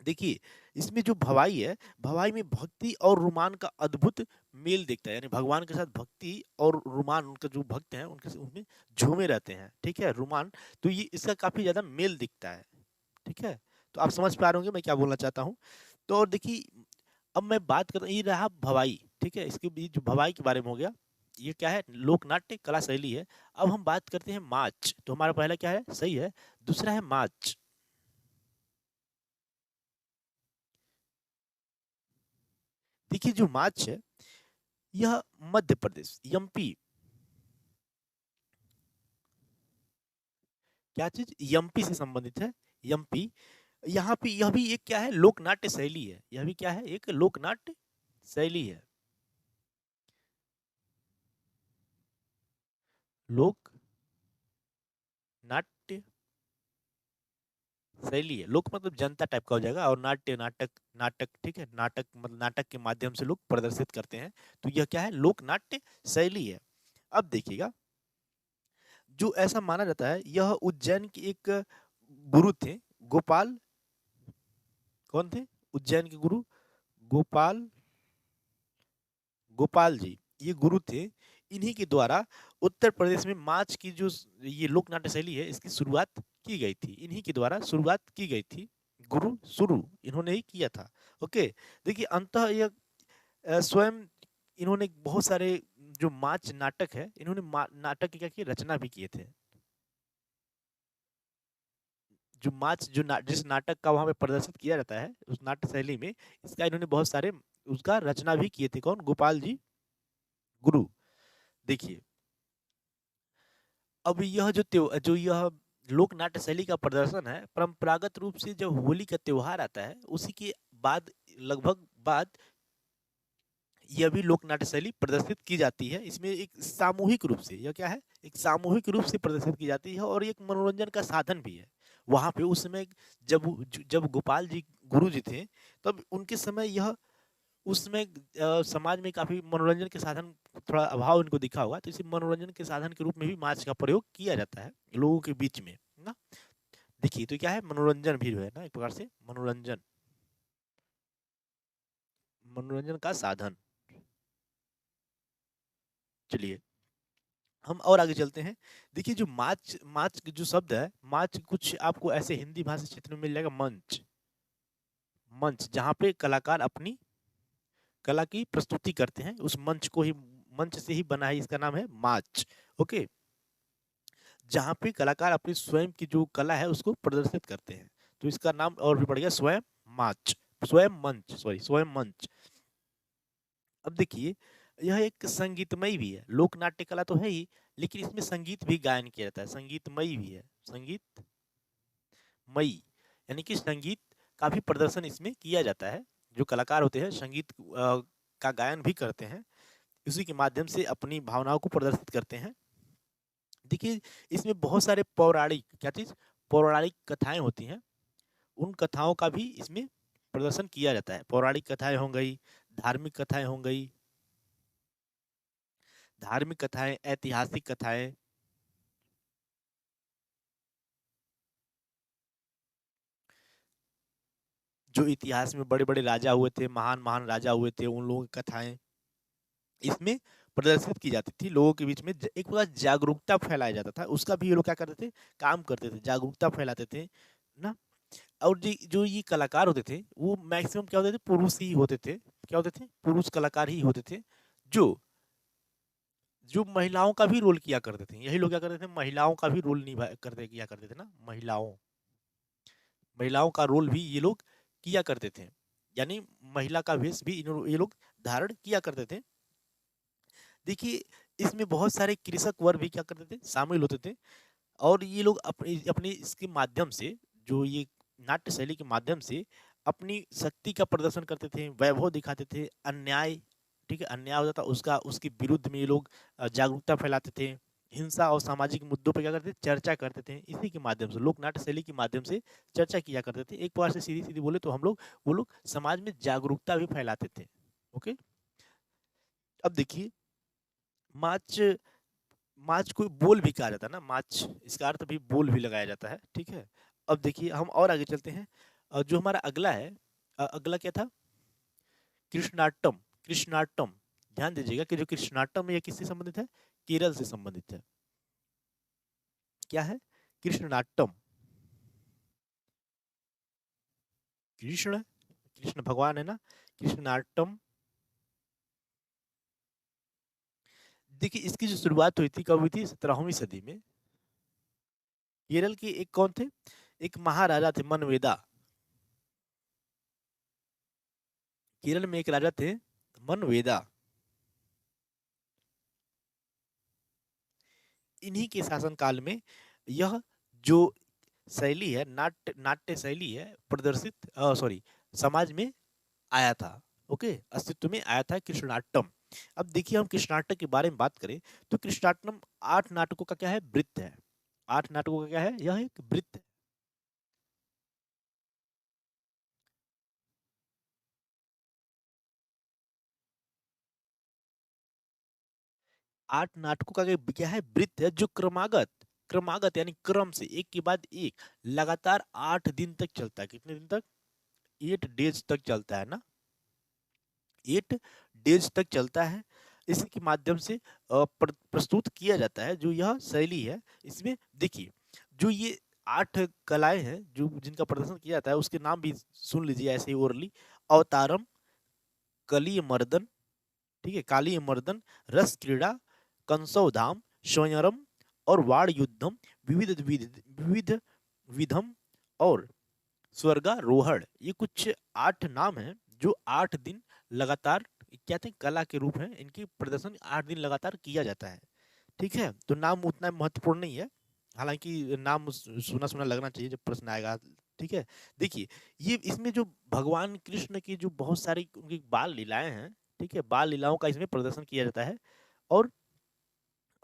देखिए, इसमें जो भवाई है, भवाई में भक्ति और रोमान का अद्भुत मेल दिखता है, यानी भगवान के साथ भक्ति और रोमान, उनका जो भक्त हैं उनके उनमें झूमे रहते हैं, ठीक है, रोमान। तो ये इसका काफी ज्यादा मेल दिखता है, ठीक है। तो आप समझ पा रहे होंगे मैं क्या बोलना चाहता हूँ। तो और देखिए, अब मैं बात कर, ये रहा भवाई, ठीक है, इसके बीच जो भवाई के बारे में हो गया, ये क्या है, लोक नाट्य कला शैली है। अब हम बात करते हैं माच। तो हमारा पहला क्या है, सही है। दूसरा है माच। देखिए जो माच है, यह मध्य प्रदेश, एमपी, क्या चीज, एमपी से संबंधित है, एमपी। यहाँ पे यह भी एक क्या है, लोक नाट्य शैली है, यह भी क्या है, एक लोक नाट्य शैली है, लोक नाट्य शैली है। लोक मतलब जनता टाइप का हो जाएगा, और नाट्य नाटक, नाटक, ठीक है, नाटक मतलब नाटक के माध्यम से लोग प्रदर्शित करते हैं। तो यह क्या है, लोक नाट्य शैली है। अब देखिएगा, जो ऐसा माना जाता है, यह उज्जैन के एक गुरु थे, गोपाल, कौन थे, उज्जैन के गुरु गोपाल, गोपाल जी, ये गुरु थे। इन्हीं के द्वारा उत्तर प्रदेश में माच की जो ये लोक नाट्य शैली है इसकी शुरुआत की गई थी, इन्हीं के द्वारा शुरुआत की गई थी। गुरु शुरू इन्होंने ही किया था। ओके, देखिए अंतः यह स्वयं इन्होंने बहुत सारे जो माच नाटक है, इन्होंने नाटक की क्या की रचना भी किए थे। जो माच जिस नाटक का वहां पे प्रदर्शित किया जाता है उस नाट्य शैली में, इसका इन्होंने बहुत सारे उसका रचना भी किए थे। कौन? गोपाल जी गुरु। देखिए अब यह जो यह लोक नाट्य शैली का प्रदर्शन है, परंपरागत रूप से जब होली का त्योहार आता है उसी के बाद लगभग बाद यह भी लोक नाट्य शैली प्रदर्शित की जाती है। इसमें एक सामूहिक रूप से, यह क्या है, एक सामूहिक रूप से प्रदर्शित की जाती है और एक मनोरंजन का साधन भी है। वहां पे उस समय जब गोपाल जी गुरु जी थे, तब उनके समय यह उसमें समाज में काफी मनोरंजन के साधन थोड़ा अभाव इनको दिखा होगा, तो इसी मनोरंजन के साधन के रूप में भी माछ का प्रयोग किया जाता है लोगों के बीच में ना। देखिए तो क्या है, मनोरंजन भी है ना, एक प्रकार से मनोरंजन, मनोरंजन का साधन। चलिए हम और आगे चलते हैं। देखिए जो माच माच जो शब्द है, माच कुछ आपको ऐसे हिंदी भाषा क्षेत्र में मिल जाएगा, मंच। मंच जहाँ पे कलाकार अपनी कला की प्रस्तुति करते हैं, उस मंच को ही, मंच से ही बना है, इसका नाम है माच। ओके, जहाँ पे कलाकार अपनी स्वयं की जो कला है उसको प्रदर्शित करते हैं, तो इसका नाम और भी बढ़ गया स्वयं माच, स्वयं मंच, सॉरी स्वयं मंच। अब देखिए यह एक संगीतमय भी है, लोक नाट्य कला तो है ही, लेकिन इसमें संगीत भी गायन किया जाता है, संगीतमय भी है, संगीतमयी, यानी कि संगीत का भी प्रदर्शन इसमें किया जाता है। जो कलाकार होते हैं संगीत का गायन भी करते हैं, उसी के माध्यम से अपनी भावनाओं को प्रदर्शित करते हैं। देखिए इसमें बहुत सारे पौराणिक, क्या चीज, पौराणिक कथाएं होती हैं, उन कथाओं का भी इसमें प्रदर्शन किया जाता है। पौराणिक कथाएं हो गई, धार्मिक कथाएं हो गई, धार्मिक कथाएं, ऐतिहासिक कथाएं, जो इतिहास में बड़े बड़े राजा हुए थे, महान महान राजा हुए थे, उन लोगों की कथाएं इसमें प्रदर्शित की जाती थी। लोगों के बीच में एक प्रकार जागरूकता फैलाया जाता था, उसका भी ये लोग क्या करते थे, काम करते थे, जागरूकता फैलाते थे ना। और जो ये कलाकार होते थे वो मैक्सिमम क्या होते थे, पुरुष ही होते थे, क्या होते थे, पुरुष कलाकार ही होते थे, जो जो महिलाओं का भी रोल किया करते थे। यही लोग क्या करते थे, महिलाओं का भी रोल निभा करते किया करते थे ना, महिलाओं महिलाओं का रोल भी ये लोग किया करते थे, यानी महिला का वेश भी ये लोग धारण किया करते थे। देखिए इसमें बहुत सारे कृषक वर्ग भी क्या करते थे, शामिल होते थे, और ये लोग अपने अपने इसके माध्यम से, जो ये नाट्य शैली के माध्यम से अपनी शक्ति का प्रदर्शन करते थे, वैभव दिखाते थे, अन्याय, ठीक है, अन्याय होता था उसका, उसके विरुद्ध में ये लोग जागरूकता फैलाते थे, हिंसा और सामाजिक मुद्दों पर क्या करते थे, चर्चा करते थे। इसी के माध्यम से, लोक नाट्य शैली के माध्यम से चर्चा किया करते थे। एक प्रकार से सीधी सीधी बोले तो हम लोग, वो लोग समाज में जागरूकता भी फैलाते थे। ओके, अब देखिए माच, माच को बोल भी कहा जाता है ना, माच इसका अर्थ भी बोल भी लगाया जाता है, ठीक है। अब देखिए हम और आगे चलते हैं। जो हमारा अगला है, अगला क्या था, कृष्णाटम। कृष्णाटम, ध्यान दीजिएगा कि जो कृष्णाटम है ये किससे संबंधित है, केरल से संबंधित है। क्या है, कृष्णाटम, कृष्ण, कृष्ण भगवान है ना, कृष्णाटम। देखिए इसकी जो शुरुआत हुई थी, कब हुई थी, 17वीं सदी में। केरल के एक कौन थे, एक महाराजा थे, मनवेदा। केरल में एक राजा थे मनवेदा, इन्हीं के शासनकाल में यह जो शैली है, नाट्य नाट्य शैली है, प्रदर्शित, सॉरी, समाज में आया था। ओके, अस्तित्व में आया था कृष्णाटम। अब देखिए हम कृष्णाटक के बारे में बात करें तो कृष्णाटम 8 नाटकों का क्या है, वृत्त है। 8 नाटकों का क्या है, यह एक वृत्त है। 8 नाटकों का क्या है, वृत्त है, जो क्रमागत, क्रमागत यानी क्रम से एक के बाद एक लगातार 8 दिन तक चलता है। कितने दिन तक, 8 डेज तक चलता है ना, 8 डेज तक चलता है। इसी के माध्यम से प्रस्तुत किया जाता है। जो यह शैली है, इसमें देखिए जो ये 8 कलाएँ हैं जो जिनका प्रदर्शन किया जाता है, उसके नाम भी सुन लीजिए ऐसे ही ओरली। अवतारम, कलीय मर्दन, ठीक है, कालीय मर्दन, रस क्रीड़ा, कंसोधाम, स्वयंवरम और वाण युद्धम, विविध विविध विविध विधम और स्वर्गारोहण। ये कुछ 8 नाम हैं जो 8 दिन लगातार कहते हैं कला के रूप हैं। इनकी प्रदर्शन 8 दिन लगातार किया जाता है। ठीक है, तो नाम उतना महत्वपूर्ण नहीं है, हालांकि नाम सुना सुना लगना चाहिए जब प्रश्न आएगा। ठीक है, देखिए ये इसमें जो भगवान कृष्ण की जो बहुत सारी उनकी बाल लीलाएं हैं, ठीक है, बाल लीलाओं का इसमें प्रदर्शन किया जाता है। और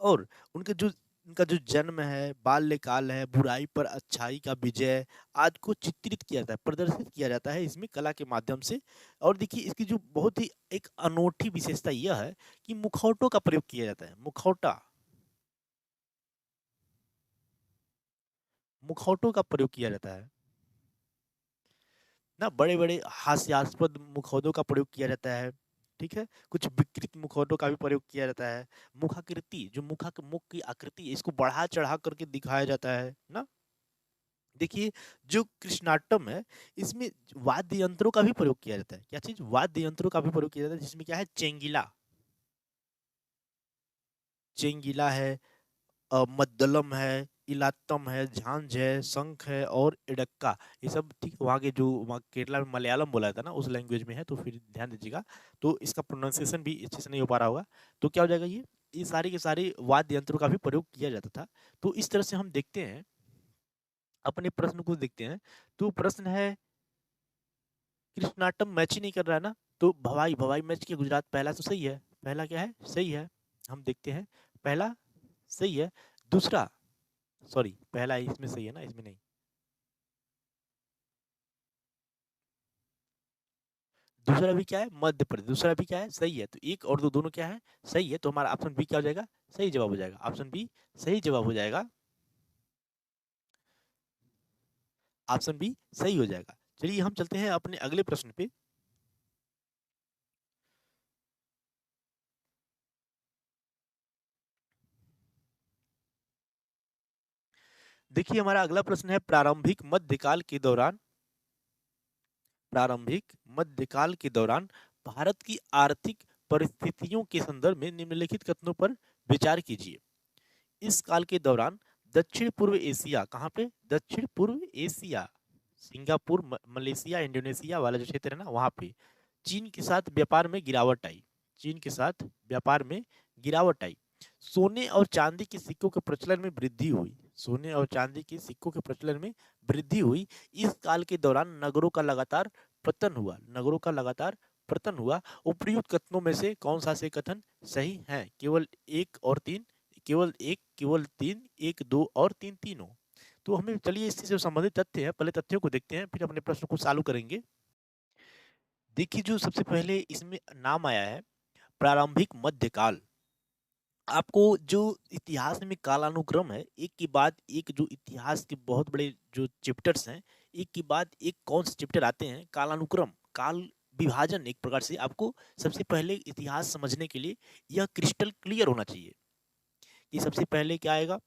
और उनके जो उनका जो जन्म है, बाल्यकाल है, बुराई पर अच्छाई का विजय आदि को चित्रित किया जाता है, प्रदर्शित किया जाता है इसमें कला के माध्यम से। और देखिए इसकी जो बहुत ही एक अनोखी विशेषता यह है कि मुखौटों का प्रयोग किया जाता है। मुखौटा, मुखौटों का प्रयोग किया जाता है ना, बड़े बड़े हास्यास्पद मुखौटों का प्रयोग किया जाता है। ठीक है, कुछ विकृत मुखौटों का भी प्रयोग किया जाता है। मुखाकृति, जो मुख की आकृति है, इसको बढ़ा चढ़ा करके दिखाया जाता है ना। देखिए जो कृष्णाटम है, इसमें वाद्य यंत्रों का भी प्रयोग किया जाता है। क्या चीज? वाद्य यंत्रों का भी प्रयोग किया जाता है, जिसमें क्या है, चेंगिला, चेंगिला है, मद्दलम है, इलात्तम है, झांझ है, शंख है और इडक्का। ये सब ठीक वहाँ के जो वहाँ केरला में मलयालम बोला जाता है ना, उस लैंग्वेज में है, तो फिर ध्यान दीजिएगा। तो इसका प्रोनाउंसिएशन भी अच्छे से नहीं हो पा रहा होगा। तो क्या हो जाएगा, ये सारी के सारी वाद्य यंत्रों का भी प्रयोग किया जाता था। तो इस तरह से हम देखते हैं, अपने प्रश्न को देखते हैं। तो प्रश्न है कृष्णाटम मैच ही नहीं कर रहा है ना, तो भवाई, भवाई मैच किया गुजरात, पहला तो सही है, पहला क्या है, सही है। हम देखते हैं, पहला सही है। दूसरा, सॉरी पहला इसमें सही है ना, इसमें नहीं। दूसरा भी क्या है, मध्य प्रदेश, दूसरा भी क्या है, सही है। तो एक और दो दोनों क्या है, सही है। तो हमारा ऑप्शन बी क्या हो जाएगा, सही जवाब हो जाएगा। ऑप्शन बी सही जवाब हो जाएगा। ऑप्शन बी सही हो जाएगा। चलिए हम चलते हैं अपने अगले प्रश्न पे। देखिए हमारा अगला प्रश्न है, प्रारंभिक मध्यकाल के दौरान भारत की आर्थिक परिस्थितियों के संदर्भ में निम्नलिखित कथनों पर विचार कीजिए। इस काल के दौरान दक्षिण पूर्व एशिया, कहाँ पे, दक्षिण पूर्व एशिया, सिंगापुर, मलेशिया, इंडोनेशिया वाला जो क्षेत्र है ना, वहां पे चीन के साथ व्यापार में गिरावट आई। चीन के साथ व्यापार में गिरावट आई। सोने और चांदी के सिक्कों के प्रचलन में वृद्धि हुई। सोने और चांदी के सिक्कों के प्रचलन में वृद्धि हुई। इस काल के दौरान नगरों का लगातार पतन हुआ। नगरों का लगातार पतन हुआ। उपर्युक्त कथनों में से कौन सा से कथन सही है? केवल एक और तीन, केवल एक, केवल तीन, एक, दो और तीन, तीनों। तो हमें चलिए इससे जो संबंधित तथ्य है, पहले तथ्यों को देखते हैं, फिर अपने प्रश्न को चालू करेंगे। देखिए जो सबसे पहले इसमें नाम आया है, प्रारंभिक मध्यकाल। आपको जो इतिहास में कालानुक्रम है, एक के बाद एक जो इतिहास के बहुत बड़े जो चैप्टर्स हैं, एक के बाद एक कौन से चैप्टर आते हैं, कालानुक्रम, काल विभाजन। एक प्रकार से आपको सबसे पहले इतिहास समझने के लिए यह क्रिस्टल क्लियर होना चाहिए कि सबसे पहले क्या आएगा,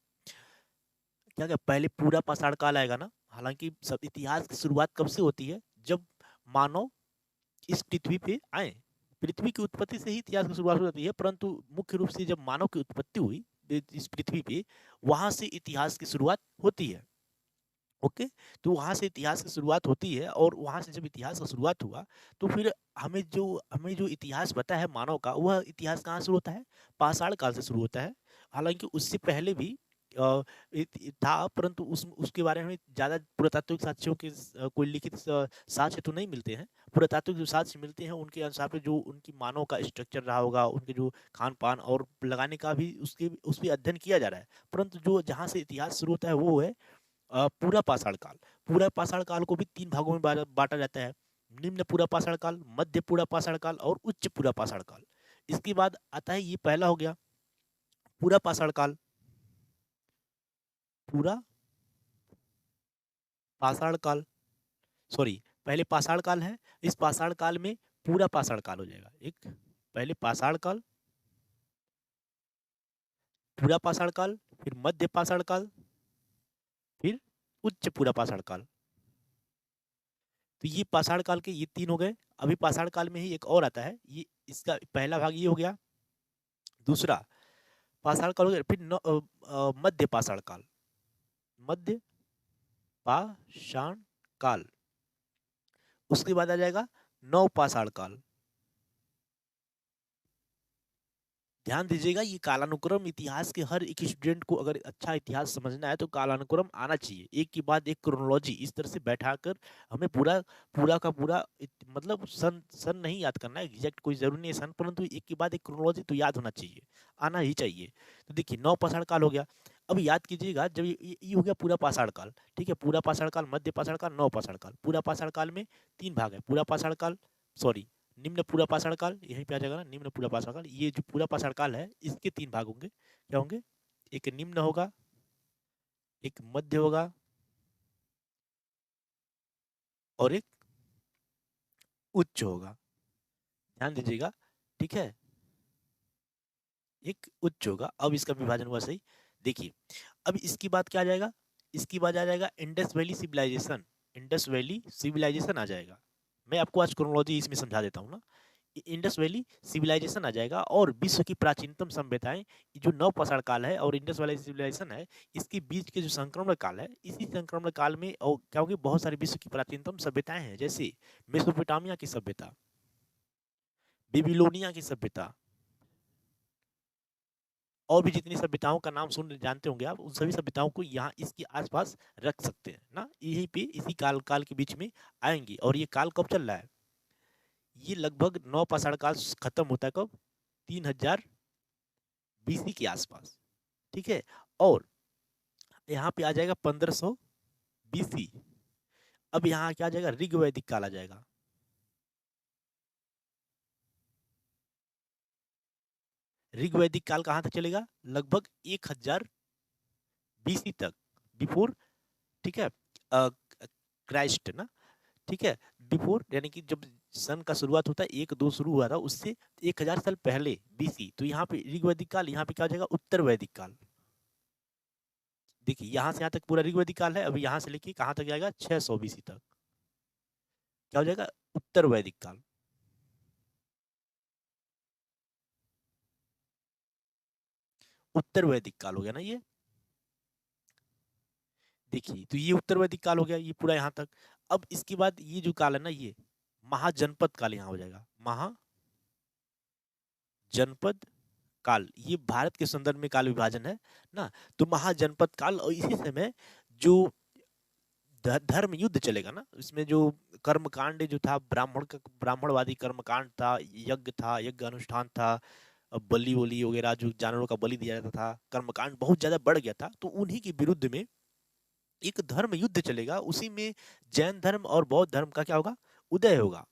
क्या क्या पहले पूरा पाषाण काल आएगा ना। हालांकि सब इतिहास की शुरुआत कब से होती है, जब मानव इस पृथ्वी पे आए। पृथ्वी की उत्पत्ति से ही इतिहास की शुरुआत हो जाती है, परंतु मुख्य रूप से जब मानव की उत्पत्ति हुई इस पृथ्वी पे, वहां से इतिहास की शुरुआत होती है। ओके, तो वहां से इतिहास की शुरुआत होती है, और वहां से जब इतिहास का शुरुआत हुआ, तो फिर हमें जो इतिहास पता है मानव का, वह इतिहास कहाँ शुरू होता है, पाषाण काल से शुरू होता है। हालांकि उससे पहले भी था, परंतु उसके बारे में ज्यादा पुरातात्विक साक्ष्यों के कोई लिखित साक्ष्य तो नहीं मिलते हैं। पुरातात्विक जो साक्ष्य मिलते हैं उनके अनुसार पे जो उनकी मानव का स्ट्रक्चर रहा होगा, उनके जो खान पान और लगाने का भी उसके उस पर अध्ययन किया जा रहा है। परंतु जो जहाँ से इतिहास शुरू होता है वो है पूरा पाषाण काल। पूरा पाषाण काल को भी 3 भागों में बांटा जाता है, निम्न पूरा पाषाण काल, मध्य पूरा पाषाण काल और उच्च पूरा पाषाण काल। इसके बाद आता है, ये पहला हो गया पूरा पाषाण काल। पूरा पाषाण काल, सॉरी पहले पाषाण काल है, इस पाषाण काल में पूरा पाषाण काल हो जाएगा। एक पहले पाषाण काल, पूरा पाषाण काल, फिर मध्य पाषाण काल, फिर उच्च पूरा पाषाण काल। तो ये पाषाण काल के ये 3 हो गए। अभी पाषाण काल में ही एक और आता है, ये इसका पहला भाग ये हो गया। दूसरा पाषाण काल हो गया, फिर मध्य पाषाण काल, मध्य पाषाण काल। उसके बाद आ जाएगा नव पाषाण काल। ध्यान दीजिएगा, ये कालानुक्रम इतिहास के हर एक स्टूडेंट को अगर अच्छा इतिहास समझना है तो कालानुक्रम आना चाहिए, एक के बाद एक क्रोनोलॉजी इस तरह से बैठाकर हमें पूरा पूरा का पूरा मतलब सन सन नहीं याद करना है, एग्जैक्ट कोई जरूरी नहीं है सन, परंतु एक के बाद एक क्रोनोलॉजी तो याद होना चाहिए, आना ही चाहिए। तो देखिए नौ पाषाण काल हो गया। अब याद कीजिएगा, जब ये हो गया पूरा पाषाण काल, ठीक है, पूरा पाषाण काल, मध्य पाषाण काल, नौ पाषाण काल। पूरा पाषाण काल में 3 भाग है, पूरा पाषाण काल, सॉरी निम्न पूरा पाषाण काल, यहीं पे आ जाएगा ना, निम्न पूरा पाषाण काल। ये जो पूरा पाषाण काल है इसके 3 भाग होंगे, क्या होंगे, एक निम्न होगा, एक मध्य होगा, और एक उच्च होगा। ध्यान दीजिएगा, ठीक है, एक उच्च होगा। अब इसका विभाजन हुआ सही। देखिए अब इसकी बात क्या आ जाएगा, इसकी बात आ जाएगा Indus Valley Civilisation, Indus Valley Civilisation आ जाएगा। मैं आपको आज क्रोनोलॉजी इसमें समझा देता हूँ ना। इंडस वैली सिविलाइजेशन आ जाएगा, और विश्व की प्राचीनतम सभ्यताएं जो नव पाषाण काल है और इंडस वैली सिविलाइजेशन है, इसके बीच के जो संक्रमण काल है, इसी संक्रमण काल में और क्या होगी, बहुत सारी विश्व की प्राचीनतम सभ्यताएं हैं, जैसे मेसोपोटामिया की सभ्यता, बेबीलोनिया की सभ्यता, और भी जितनी सभ्यताओं का नाम सुन जानते होंगे आप, उन सभी सभ्यताओं को यहाँ इसके आसपास रख सकते हैं ना, यहीं पे इसी काल काल के बीच में आएंगी। और ये काल कब चल रहा है, ये लगभग नौ पाषाण काल खत्म होता है कब, 3000 बीसी के आसपास, ठीक है। और यहाँ पे आ जाएगा 1500 बीसी। अब यहाँ क्या आ जाएगा, ऋग वैदिक काल आ जाएगा। ऋग वैदिक काल कहाँ तक चलेगा, लगभग 1000 बीसी तक, बिफोर, ठीक है, क्राइस्ट ना, ठीक है, बिफोर यानी कि जब सन का शुरुआत होता है, 1 2 शुरू हुआ था, उससे 1000 साल पहले बीसी। तो यहाँ पे ऋग वैदिक काल, यहाँ पे क्या हो जाएगा, उत्तर वैदिक काल। देखिए यहाँ से यहाँ तक पूरा ऋग वैदिक काल है, अभी यहाँ से लेके कहाँ तक जाएगा, 600 बीसी तक, क्या हो जाएगा, उत्तर वैदिक काल। उत्तर वैदिक काल हो गया ना ये। देखिए तो ये उत्तर वैदिक काल हो गया, ये पूरा यहाँ तक। अब इसके बाद ये जो काल है ना, ये महाजनपद काल यहाँ हो जाएगा, महाजनपद काल। ये भारत के संदर्भ में काल विभाजन है ना। तो महाजनपद काल, और इसी समय जो धर्म युद्ध चलेगा ना, इसमें जो कर्मकांड जो था, ब्राह्मण का ब्राह्मणवादी कर्मकांड था, यज्ञ था, यज्ञ अनुष्ठान था, बलि वली वगैरह जो जानवरों का बलि दिया जाता था, कर्मकांड बहुत ज्यादा बढ़ गया था। तो उन्हीं के विरुद्ध में एक धर्म युद्ध चलेगा, उसी में जैन धर्म और बौद्ध धर्म का क्या होगा, उदय होगा।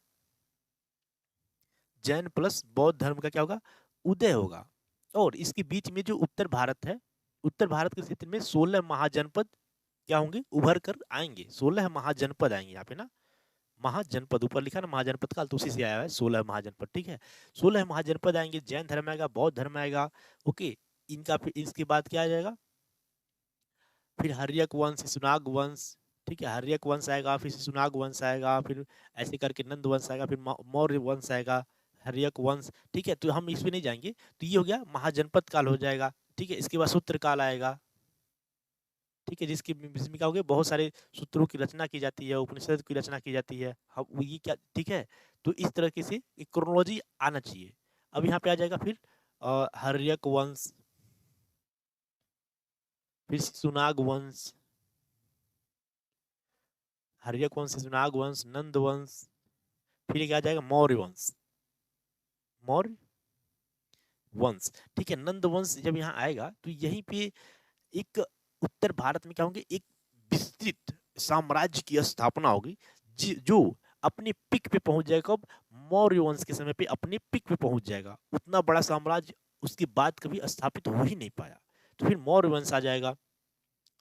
जैन प्लस बौद्ध धर्म का क्या होगा, उदय होगा। और इसके बीच में जो उत्तर भारत है, उत्तर भारत के क्षेत्र में 16 महाजनपद क्या होंगे, उभर कर आएंगे। 16 महाजनपद आएंगे यहाँ पे ना, महाजनपद ऊपर लिखा ना, महाजनपद काल, तो उसी से आया है 16 महाजनपद, ठीक है। 16 महाजनपद आएंगे, जैन धर्म आएगा, बौद्ध धर्म आएगा, ओके। इनका फिर इसके बाद क्या आ जाएगा, फिर हर्यक वंश, सुनाग वंश, ठीक है, हर्यक वंश आएगा, फिर सुनाग वंश आएगा, फिर ऐसे करके नंद वंश आएगा, फिर मौर्य वंश आएगा, हर्यक वंश, ठीक है। तो हम इसमें नहीं जाएंगे। तो ये हो गया महाजनपद काल हो जाएगा, ठीक है। इसके बाद सूत्र काल आएगा, ठीक है, जिसमें क्या हो गया, बहुत सारे सूत्रों की रचना की जाती है, उपनिषद की रचना की जाती है, हम ये क्या, ठीक है। तो इस तरीके से एक क्रोनोलॉजी आना चाहिए। अब यहाँ पे आ जाएगा फिर हर्यक वंश, फिर सुनाग वंश, हर्यक वंश, सुनाग वंश, नंद वंश, फिर क्या आ जाएगा, मौर्य वंश, मौर्य वंश, ठीक है। नंद वंश जब यहाँ आएगा तो यहीं पे एक उत्तर भारत में क्या होंगे, एक विस्तृत साम्राज्य की स्थापना होगी, जो अपने पिक पे पहुंच जाएगा। कब, मौर्य वंश के समय पे अपने पिक पे पहुंच जाएगा। उतना बड़ा साम्राज्य उसके बाद कभी स्थापित हो ही नहीं पाया। तो फिर मौर्य वंश आ जाएगा।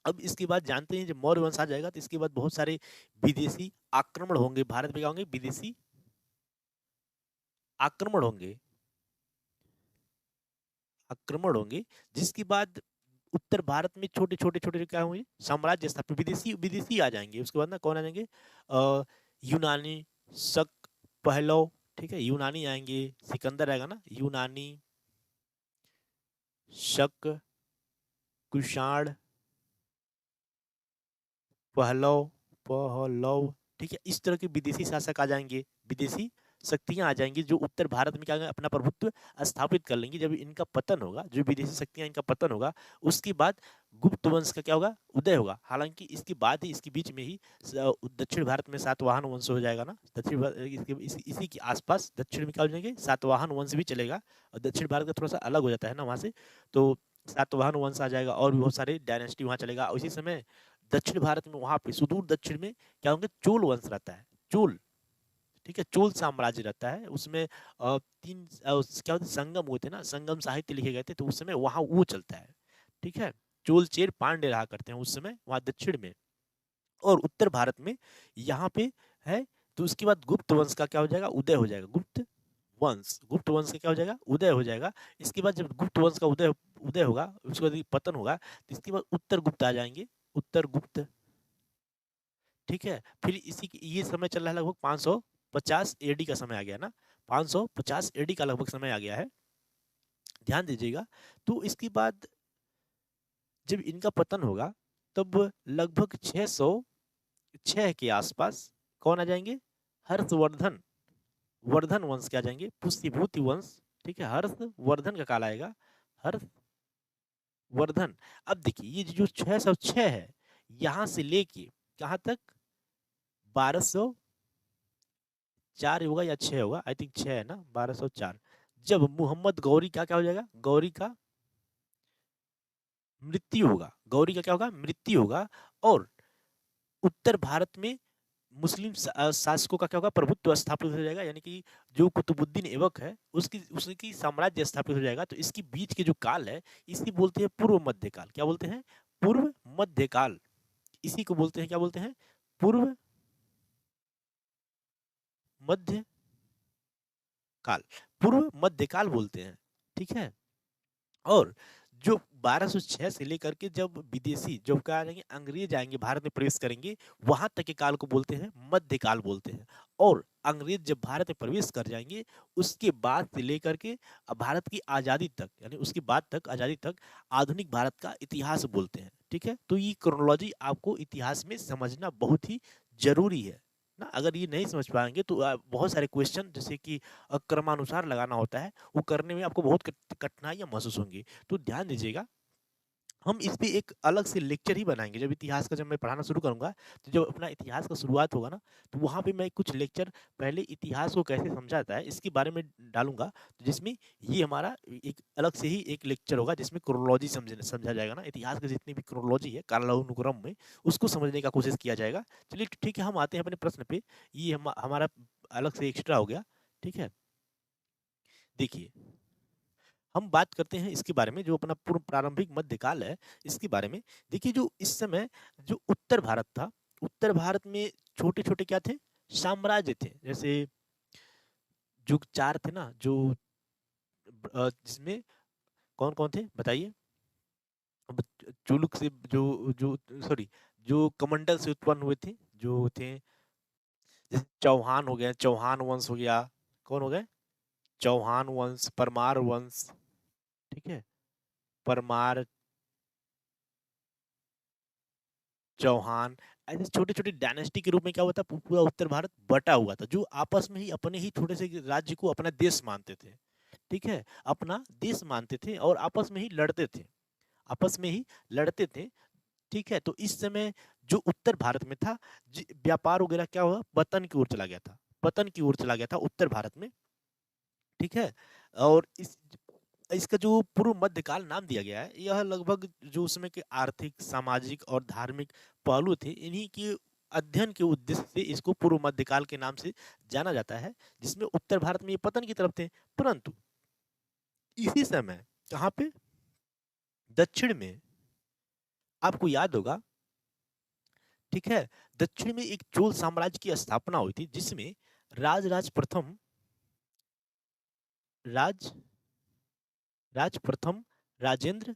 अब इसके बाद जानते हैं जब मौर्य वंश आ जाएगा तो इसके बाद बहुत सारे विदेशी आक्रमण होंगे भारत में, क्या होंगे, विदेशी आक्रमण होंगे, आक्रमण होंगे, जिसके बाद उत्तर भारत में छोटे छोटे छोटे क्या होंगे, साम्राज्य स्थापित, विदेशी विदेशी आ जाएंगे। उसके बाद ना कौन आ जाएंगे, यूनानी, शक, पहलव, ठीक है, यूनानी आएंगे, सिकंदर आएगा ना, यूनानी, शक, कुषाण, पहलव, पहलव, ठीक है, इस तरह के विदेशी शासक आ जाएंगे, विदेशी शक्तियां आ जाएंगी जो उत्तर भारत में क्या अपना प्रभुत्व स्थापित कर लेंगी। जब इनका पतन होगा, जो विदेशी शक्तियां, इनका पतन होगा, उसके बाद गुप्त वंश का क्या होगा, उदय होगा। हालांकि इसके बाद ही, इसके बीच में ही दक्षिण भारत में सातवाहन वंश हो जाएगा ना, इसी के आसपास दक्षिण में क्या हो जाएंगे, सातवाहन वंश भी चलेगा। और दक्षिण भारत का थोड़ा सा अलग हो जाता है ना वहां से, तो सातवाहन वंश आ जाएगा और भी बहुत सारे डायनेस्टी वहां चलेगा। उसी समय दक्षिण भारत में, वहां पे सुदूर दक्षिण में क्या होंगे, चोल वंश रहता है, चोल, ठीक है, चोल साम्राज्य रहता है। उसमें तीन क्या होते, संगम हुए थे ना, संगम साहित्य लिखे गए थे, तो उस समय वहां वो चलता है, ठीक है। चोल चेर पांड्य रहा करते हैं उस समय वहां दक्षिण में। और उत्तर भारत में यहाँ पे है, तो उसके बाद गुप्त वंश का क्या हो जाएगा, उदय हो जाएगा, गुप्त वंश, गुप्त वंश का क्या हो जाएगा, उदय हो जाएगा। इसके बाद जब गुप्त वंश का उदय उदय होगा, उसके बाद पतन होगा, तो इसके बाद उत्तर गुप्त आ जाएंगे, उत्तर गुप्त, ठीक है। फिर इसी ये समय चल रहा है, लगभग 550 एडी का समय आ गया ना, 550 एडी का लगभग समय आ गया है, ध्यान दीजिएगा। तो इसके बाद जब इनका पतन होगा, तब लगभग 606 के आसपास कौन आ जाएंगे, हर्षवर्धन, वर्धन वंश के आ जाएंगे, पुष्यभूति वंश, ठीक है, हर्षवर्धन का काल आएगा, हर्षवर्धन। अब देखिए ये जो 606 है, यहां से लेके कहां तक, 1204 होगा या 6 होगा, आई थिंक 6 है ना, 1204, जब मोहम्मद गौरी का क्या हो जाएगा, गौरी का मृत्यु होगा, गौरी का क्या होगा, मृत्यु होगा। और उत्तर भारत में मुस्लिम शासकों का क्या होगा, प्रभुत्व स्थापित हो जाएगा, यानी कि जो कुतुबुद्दीन ऐबक है, उसकी उसकी साम्राज्य स्थापित हो जाएगा। तो इसके बीच के जो काल है, इसी बोलते हैं पूर्व मध्य काल। क्या बोलते हैं, पूर्व मध्य काल, इसी को बोलते हैं, क्या बोलते हैं, पूर्व मध्य काल, पूर्व मध्य काल बोलते हैं, ठीक है। और जो 1206 से लेकर के जब विदेशी, जब क्या आएंगे, अंग्रेज आएंगे, भारत में प्रवेश करेंगे, वहां तक के काल को बोलते हैं मध्यकाल बोलते हैं। और अंग्रेज जब भारत में प्रवेश कर जाएंगे, उसके बाद से लेकर के भारत की आजादी तक, यानी उसके बाद तक, आजादी तक, आधुनिक भारत का इतिहास बोलते हैं, ठीक है। तो ये क्रोनोलॉजी आपको इतिहास में समझना बहुत ही जरूरी है ना। अगर ये नहीं समझ पाएंगे तो बहुत सारे क्वेश्चन जैसे कि क्रमानुसार लगाना होता है, वो करने में आपको बहुत कठिनाइयां महसूस होंगी। तो ध्यान दीजिएगा, हम इस पे एक अलग से लेक्चर ही बनाएंगे। जब इतिहास का, जब मैं पढ़ाना शुरू करूंगा, तो जब अपना इतिहास का शुरुआत होगा ना, तो वहां पे मैं कुछ लेक्चर पहले इतिहास को कैसे समझा जाता है इसके बारे में डालूंगा, तो जिसमें ये हमारा एक अलग से ही एक लेक्चर होगा, जिसमें क्रोनोलॉजी समझा जाएगा ना, इतिहास का जितनी भी क्रोनोलॉजी है कालानुक्रम में, उसको समझने का कोशिश किया जाएगा। चलिए ठीक है, हम आते हैं अपने प्रश्न पे। ये हमारा अलग से एक्स्ट्रा हो गया, ठीक है। देखिए, हम बात करते हैं इसके बारे में, जो अपना पूर्व प्रारंभिक मध्यकाल है, इसके बारे में। देखिए, जो इस समय जो उत्तर भारत था, उत्तर भारत में छोटे छोटे क्या थे, साम्राज्य थे। जैसे जो चार थे ना, जो जिसमें कौन कौन थे बताइए। अब चुलुक से जो जो सॉरी, जो कमंडल से उत्पन्न हुए थे, जो थे, जैसे चौहान हो गया, चौहान वंश हो गया, कौन हो गए, चौहान वंश, परमार वंश, ठीक है, परमार, चौहान, ऐसे छोटे छोटे डायनेस्टी के रूप में क्या हुआ था, पूरा उत्तर भारत बटा हुआ था, जो आपस में ही अपने ही छोटे से राज्य को अपना देश मानते थे, ठीक है, अपना देश मानते थे और आपस में ही लड़ते थे, आपस में ही लड़ते थे, ठीक है। तो इस समय जो उत्तर भारत में था, व्यापार वगैरह क्या हुआ, पतन की ओर चला गया था, पतन की ओर चला गया था उत्तर भारत में, ठीक है। और इसका जो पूर्व मध्यकाल नाम दिया गया है, यह लगभग जो उसमें के आर्थिक, सामाजिक और धार्मिक पहलू थे, इन्हीं के अध्ययन के उद्देश्य से इसको पूर्व मध्यकाल के नाम से जाना जाता है, जिसमें उत्तर भारत में ये पतन की तरफ थे। परंतु इसी समय कहाँ पे, दक्षिण में, आपको याद होगा, ठीक है, दक्षिण में एक चोल साम्राज्य की स्थापना हुई थी, जिसमें राज राज प्रथम, राज राज प्रथम, राजेंद्र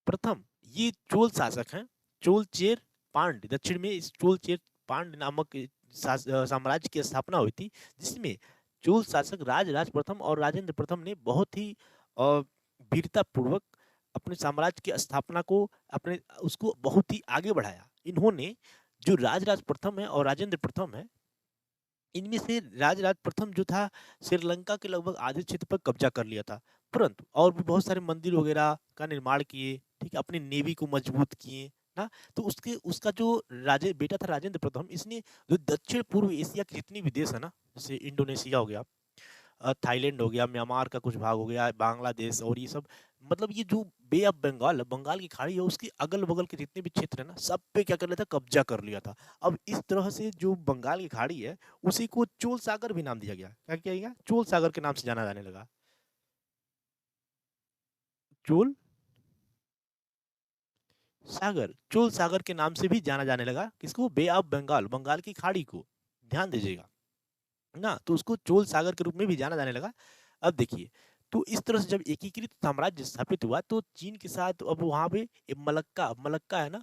प्रथम, ये चोल शासक हैं। चोल चेर पांड्य, दक्षिण में इस चोल चेर पांड्य नामक साम्राज्य की स्थापना हुई थी, जिसमें चोल शासक राज प्रथम और राजेंद्र प्रथम ने बहुत ही वीरता पूर्वक अपने साम्राज्य की स्थापना को, अपने उसको बहुत ही आगे बढ़ाया। इन्होंने जो राज प्रथम है और राजेंद्र प्रथम है, इनमें से राज प्रथम जो था, श्रीलंका के लगभग आधे क्षेत्र पर कब्जा कर लिया था, परंतु और भी बहुत सारे मंदिर वगैरह का निर्माण किए, ठीक है, अपनी नेवी को मजबूत किए ना। तो उसके उसका जो राजे बेटा था राजेंद्र प्रथम, इसने जो दक्षिण पूर्व एशिया के जितने भी देश है ना, जैसे इंडोनेशिया हो गया, थाईलैंड हो गया, म्यांमार का कुछ भाग हो गया, बांग्लादेश और ये सब, मतलब ये जो बे ऑफ बंगाल है, बंगाल की खाड़ी है, उसके अगल बगल के जितने भी क्षेत्र है ना, सब पे क्या कर लिया था, कब्जा कर लिया था। अब इस तरह से जो बंगाल की खाड़ी है, उसी को चोल सागर भी नाम दिया गया। क्या किया गया, चोल सागर के नाम से जाना जाने लगा। चोल सागर, चोल सागर के नाम से भी जाना जाने लगा, किसको, बे ऑफ बंगाल, बंगाल की खाड़ी को, ध्यान दीजिएगा ना, तो उसको चोल सागर के रूप में भी जाना जाने लगा। अब देखिए, तो इस तरह से जब एकीकृत साम्राज्य स्थापित हुआ, तो चीन के साथ अब वहां पे मलक्का, मलक्का है ना,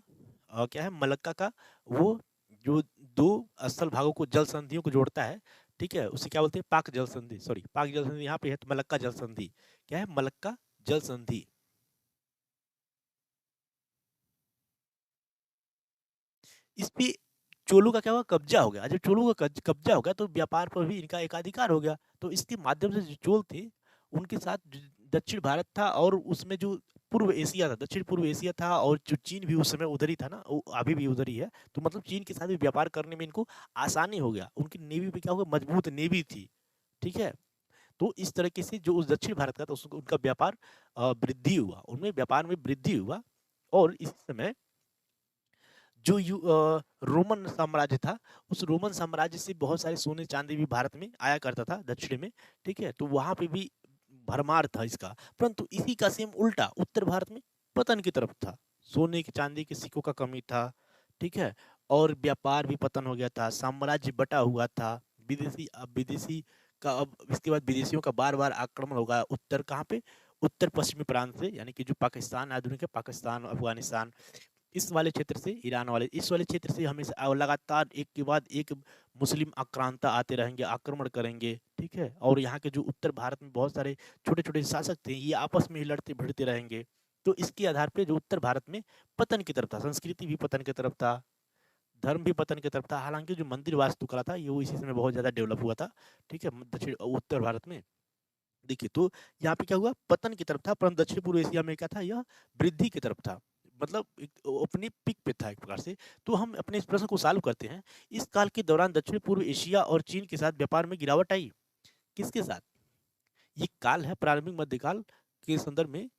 क्या है मलक्का का, वो जो दो स्थल भागों को, जल संधियों को जोड़ता है, ठीक है, उसे क्या बोलते हैं, पाक जल संधि, सॉरी पाक जल संधि यहाँ पे है, तो मलक्का जल संधि, क्या है, मलक्का जल संधि। इस पे चोलों का क्या हुआ, कब्जा हो गया। जब चोलों का कब्जा हो गया, तो व्यापार पर भी इनका एकाधिकार हो गया। तो इसके माध्यम से जो चोल थे, उनके साथ दक्षिण भारत था, और उसमें जो पूर्व एशिया था, दक्षिण पूर्व एशिया था, और जो चीन भी उस समय उधर ही था ना, वो अभी भी उधर ही है, तो मतलब चीन के साथ भी व्यापार करने में इनको आसानी हो गया। उनकी नेवी पे क्या हो गया, मजबूत नेवी थी, ठीक है। तो इस तरीके से जो उस दक्षिण भारत का था, उनका व्यापार वृद्धि हुआ, उनमें व्यापार में वृद्धि हुआ। और इस समय जो रोमन साम्राज्य था, उस रोमन साम्राज्य से बहुत सारे सोने चांदी भी भारत में आया करता था, दक्षिण में, ठीक है, तो वहां पे भी भरमार था इसका। परंतु इसी का सेम उल्टा उत्तर भारत में पतन की तरफ था, सोने की चांदी के सिक्कों का कमी था, ठीक है, और व्यापार भी पतन हो गया था, साम्राज्य बटा हुआ था, विदेशी, अब विदेशी का, अब इसके बाद विदेशियों का बार बार आक्रमण होगा, उत्तर कहाँ पे, उत्तर पश्चिमी प्रांत से, यानी कि जो पाकिस्तान आधुनिक है, पाकिस्तान, अफगानिस्तान, इस वाले क्षेत्र से, ईरान वाले इस वाले क्षेत्र से हमेशा लगातार एक के बाद एक मुस्लिम आक्रांता आते रहेंगे, आक्रमण करेंगे, ठीक है। और यहाँ के जो उत्तर भारत में बहुत सारे छोटे छोटे शासक थे, ये आपस में ही लड़ते भिड़ते रहेंगे। तो इसके आधार पे जो उत्तर भारत में पतन की तरफ था, संस्कृति भी पतन की तरफ था, धर्म भी पतन की तरफ था। हालांकि जो मंदिर वास्तुकला था, ये वो इसी समय बहुत ज्यादा डेवलप हुआ था, ठीक है, दक्षिण उत्तर भारत में। देखिए, तो यहाँ पे क्या हुआ, पतन की तरफ था, परंतु दक्षिण पूर्व एशिया में क्या था, यह वृद्धि की तरफ था, मतलब अपनी पिक पे था एक प्रकार से। तो हम अपने इस प्रश्न को सॉल्व करते हैं। इस काल के दौरान दक्षिण पूर्व एशिया और चीन के साथ व्यापार में गिरावट आई, किसके साथ, ये काल है प्रारंभिक मध्यकाल के संदर्भ में,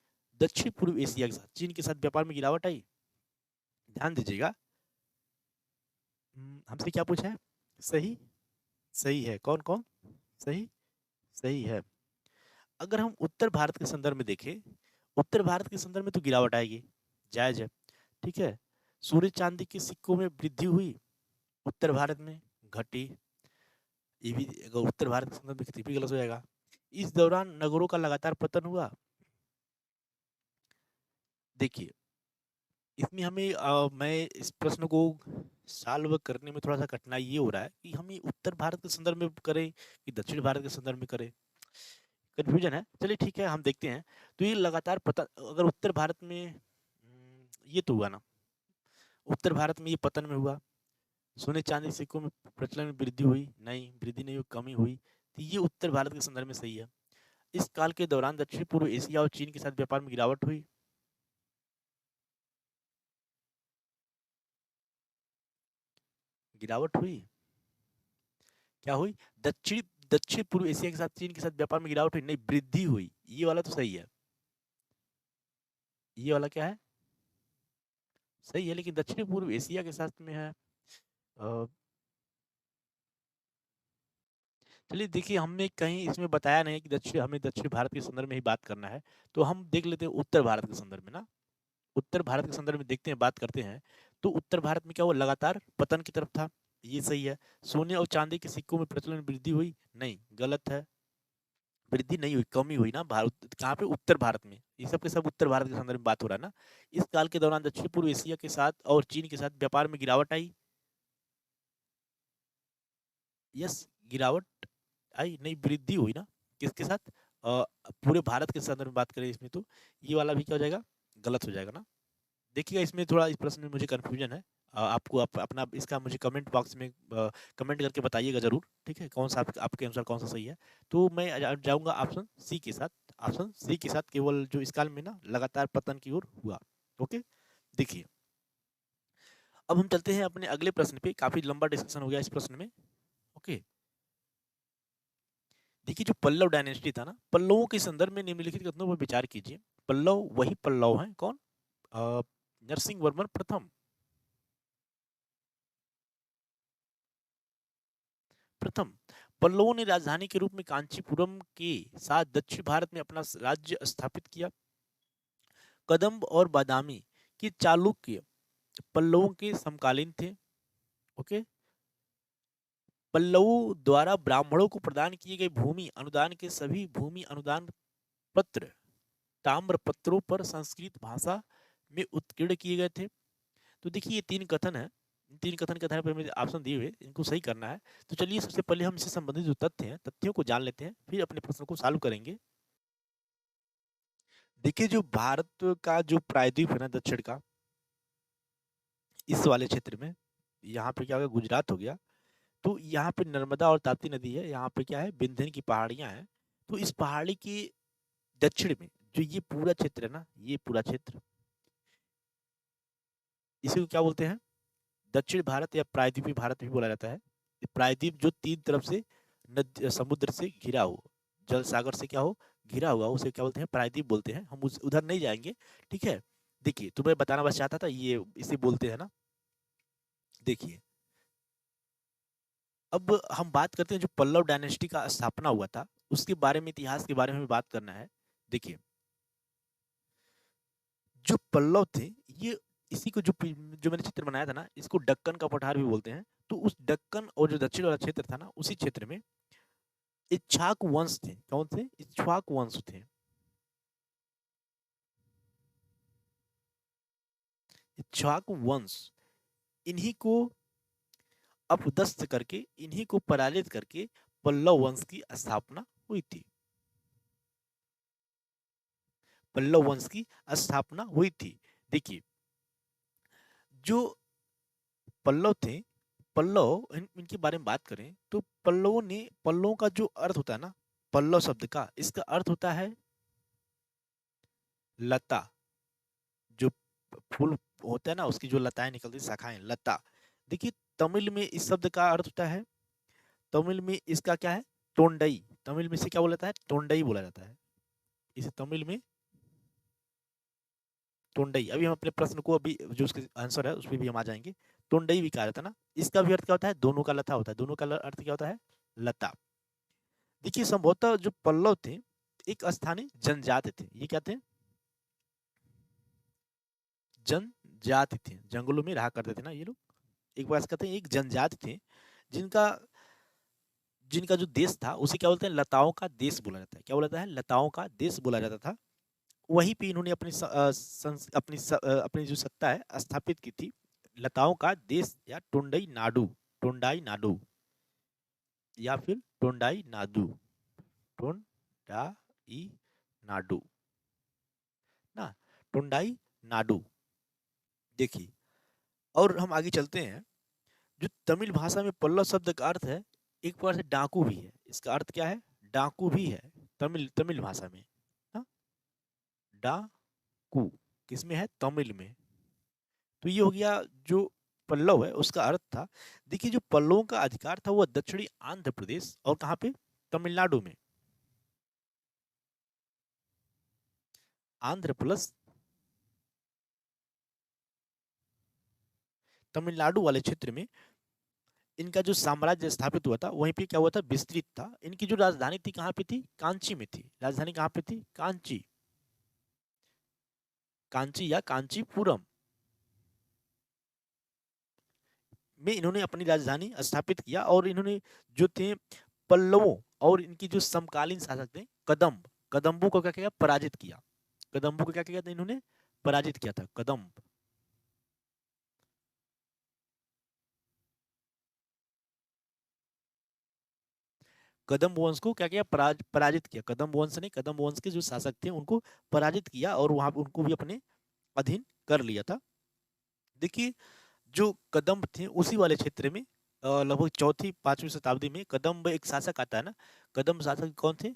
दक्षिण पूर्व एशिया के साथ, चीन के साथ व्यापार में गिरावट आई। ध्यान दीजिएगा, हमसे क्या पूछा है, सही, सही है, कौन कौन, सही, सही है। अगर हम उत्तर भारत के संदर्भ में देखें, उत्तर भारत के संदर्भ में तो गिरावट आएगी, जायज है, ठीक है। सोने चांदी के सिक्कों में वृद्धि हुई, उत्तर भारत में घटी, ये भी अगर उत्तर भारत के संदर्भ में खेती भी गलत हो जाएगा। इस दौरान नगरों का लगातार पतन हुआ। देखिए, इसमें हमें मैं इस प्रश्न को सॉल्व करने में थोड़ा सा कठिनाई ये हो रहा है कि हम ये उत्तर भारत के संदर्भ में करें कि दक्षिण भारत के संदर्भ में करें, कंफ्यूजन है। चलिए ठीक है, हम देखते हैं। तो ये लगातार पतन, अगर उत्तर भारत में ये तो हुआ ना, उत्तर भारत में ये पतन में हुआ, सोने चांदी सिक्कों में प्रचलन में वृद्धि हुई, नहीं वृद्धि नहीं हुई, कमी हुई, तो ये उत्तर भारत के संदर्भ में सही है। इस काल के दौरान दक्षिण पूर्व एशिया और चीन के साथ व्यापार में गिरावट हुई, गिरावट हुई, क्या हुई, दक्षिण दक्षिण पूर्व एशिया के साथ चीन के साथ व्यापार में गिरावट हुई, नहीं वृद्धि हुई, ये वाला तो सही है, ये वाला क्या है, सही है, लेकिन दक्षिण पूर्व एशिया के साथ में है। चलिए देखिए, हमने कहीं इसमें बताया नहीं कि दक्षिण, हमें दक्षिण भारत के संदर्भ में ही बात करना है, तो हम देख लेते हैं उत्तर भारत के संदर्भ में ना। उत्तर भारत के संदर्भ में देखते हैं, बात करते हैं। तो उत्तर भारत में क्या हुआ, लगातार पतन की तरफ था, ये सही है। सोने और चांदी के सिक्कों में प्रचलन में वृद्धि हुई, नहीं गलत है। वृद्धि नहीं हुई, कमी हुई ना भारत, कहाँ पे, उत्तर भारत में। ये सब के सब उत्तर भारत के संदर्भ में बात हो रहा है ना। इस काल के दौरान दक्षिण पूर्व एशिया के साथ और चीन के साथ व्यापार में गिरावट आई। यस, गिरावट आई नहीं, वृद्धि हुई ना। किसके साथ? अ, पूरे भारत के संदर्भ में बात करें इसमें, तो ये वाला भी क्या हो जाएगा, गलत हो जाएगा ना। देखिएगा इसमें थोड़ा, इस प्रश्न में मुझे कंफ्यूजन है। आपको अपना इसका मुझे कमेंट बॉक्स में कमेंट करके बताइएगा जरूर, ठीक है, कौन सा आपके अनुसार कौन सा सही है। तो मैं जाऊंगा ऑप्शन सी के साथ। ऑप्शन सी के साथ, केवल जो इस काल में ना लगातार पतन की ओर हुआ। ओके, देखिए अब हम चलते हैं अपने अगले प्रश्न पे। काफी लंबा डिस्कशन हो गया इस प्रश्न में। ओके, देखिए जो पल्लव डायनेस्टी था ना, पल्लवों के संदर्भ में निम्नलिखित कथनों पर विचार कीजिए। पल्लव वही पल्लव हैं, कौन? अ, नरसिंह वर्मन प्रथम। प्रथम, पल्लवों ने राजधानी के रूप में कांचीपुरम के साथ दक्षिण भारत में अपना राज्य स्थापित किया। कदम्ब और बादामी के चालुक्य पल्लवों के समकालीन थे। ओके, पल्लवों द्वारा ब्राह्मणों को प्रदान किए गए भूमि अनुदान के सभी भूमि अनुदान पत्र ताम्र पत्रों पर संस्कृत भाषा में उत्कीर्ण किए गए थे। तो देखिए ये तीन कथन है, इन तीन कथन के आधार पर मुझे ऑप्शन दिए हुए, इनको सही करना है। तो चलिए सबसे पहले हम इससे संबंधित जो तथ्य हैं, तथ्यों को जान लेते हैं, फिर अपने प्रश्न को सॉल्व करेंगे। देखिए जो भारत का जो प्रायद्वीप है ना, दक्षिण का, इस वाले क्षेत्र में, यहाँ पे क्या हो गया, गुजरात हो गया। तो यहाँ पे नर्मदा और ताप्ती नदी है, यहाँ पे क्या है, विंध्य की पहाड़ियां हैं। तो इस पहाड़ी के दक्षिण में जो ये पूरा क्षेत्र है ना, ये पूरा क्षेत्र, इसी को क्या बोलते हैं, दक्षिण भारत या प्रायद्वीपीय भारत भी बोला जाता है। प्रायद्वीप जो तीन तरफ से समुद्र से घिरा हो, जल सागर से क्या हो, घिरा हुआ, उसे क्या बोलते हैं, प्रायद्वीप बोलते हैं। हम उस उधर नहीं जाएंगे, ठीक है। देखिए तो मैं बताना बस चाहता था, ये इसे बोलते हैं ना। देखिए अब हम बात करते हैं जो पल्लव डायनेस्टी का स्थापना हुआ था, उसके बारे में, इतिहास के बारे में बात करना है। देखिए जो पल्लव थे, ये इसी को जो मैंने चित्र बनाया था ना, इसको दक्कन का पठार भी बोलते हैं। तो उस दक्कन और जो दक्षिण वाला क्षेत्र था ना, उसी क्षेत्र में इक्ष्वाकु वंश थे। कौन थे? इक्ष्वाकु वंश थे। इक्ष्वाकु वंश, इन्हीं को अपदस्थ करके, इन्हीं को पराजित करके पल्लव वंश की स्थापना हुई थी। पल्लव वंश की स्थापना हुई थी। देखिए जो पल्लव थे, पल्लव इनके बारे में बात करें तो पल्लवों ने, पल्लवों का जो अर्थ होता है ना, पल्लव शब्द का, इसका अर्थ होता है लता। जो फूल होता है ना, उसकी जो लताएं निकलती, शाखाएं, लता। देखिए तमिल में इस शब्द का अर्थ होता है, तमिल में इसका क्या है, टोंडई। तमिल में इसे क्या बोला जाता है, टोंडई बोला जाता है। इसे तमिल में टोंडई। अभी हम अपने प्रश्न को, अभी जो उसके आंसर है उस पर भी हम आ जाएंगे। टोंडई भी कहा जाता है ना। इसका भी अर्थ क्या होता है, दोनों का लता होता है। दोनों का अर्थ क्या होता है, लता। देखिए संभवतः जो पल्लव थे एक स्थानीय जनजाति थे। ये क्या थे, जनजाति थे, जंगलों में रहा करते थे ना ये लोग। एक बात कहते हैं, एक जनजाति थे जिनका जिनका जो देश था उसे क्या बोलते हैं, लताओं का देश बोला जाता है। क्या बोला जाता है, लताओं का देश बोला जाता था। वहीं पे इन्होंने अपनी जो सत्ता है स्थापित की थी। लताओं का देश या टोंडई नाडु, टोंडाई नाडु, या फिर टोंडाई नाडु, टोंडाई नाडु ना, टोंडाई नाडु। देखिए और हम आगे चलते हैं। जो तमिल भाषा में पल्लव शब्द का अर्थ है, एक प्रकार से डाकू भी है। इसका अर्थ क्या है, डाकू भी है, तमिल तमिल भाषा में ना, डाकू किसमें है, तमिल में। तो ये हो गया जो पल्लव है उसका अर्थ था। देखिए जो पल्लवों का अधिकार था वो दक्षिणी आंध्र प्रदेश और कहाँ पे, तमिलनाडु में। आंध्र प्लस तमिलनाडु वाले क्षेत्र में इनका जो साम्राज्य स्थापित हुआ था, वहीं पे क्या हुआ था, विस्तृत था। इनकी जो राजधानी थी कहाँ पे थी, कांची में थी। राजधानी कहाँ पे थी, कांची, कांची या कांचीपुरम में इन्होंने अपनी राजधानी स्थापित किया। और इन्होंने जो थे पल्लवों और इनकी जो समकालीन शासक थे कदम्ब, कदम्बों को क्या किया, पराजित किया। कदम्बों को क्या किया था इन्होंने, पराजित किया था कदम्ब। कदम्ब वंश को क्या किया, पराजित किया। कदम्ब वंश ने, कदम्ब वंश के जो शासक थे उनको पराजित किया और वहां पे उनको भी अपने अधीन कर लिया था। देखिए जो कदम्ब थे उसी वाले क्षेत्र में लगभग चौथी पांचवी शताब्दी में कदम्ब एक शासक आता है ना। कदम्ब शासक कौन थे,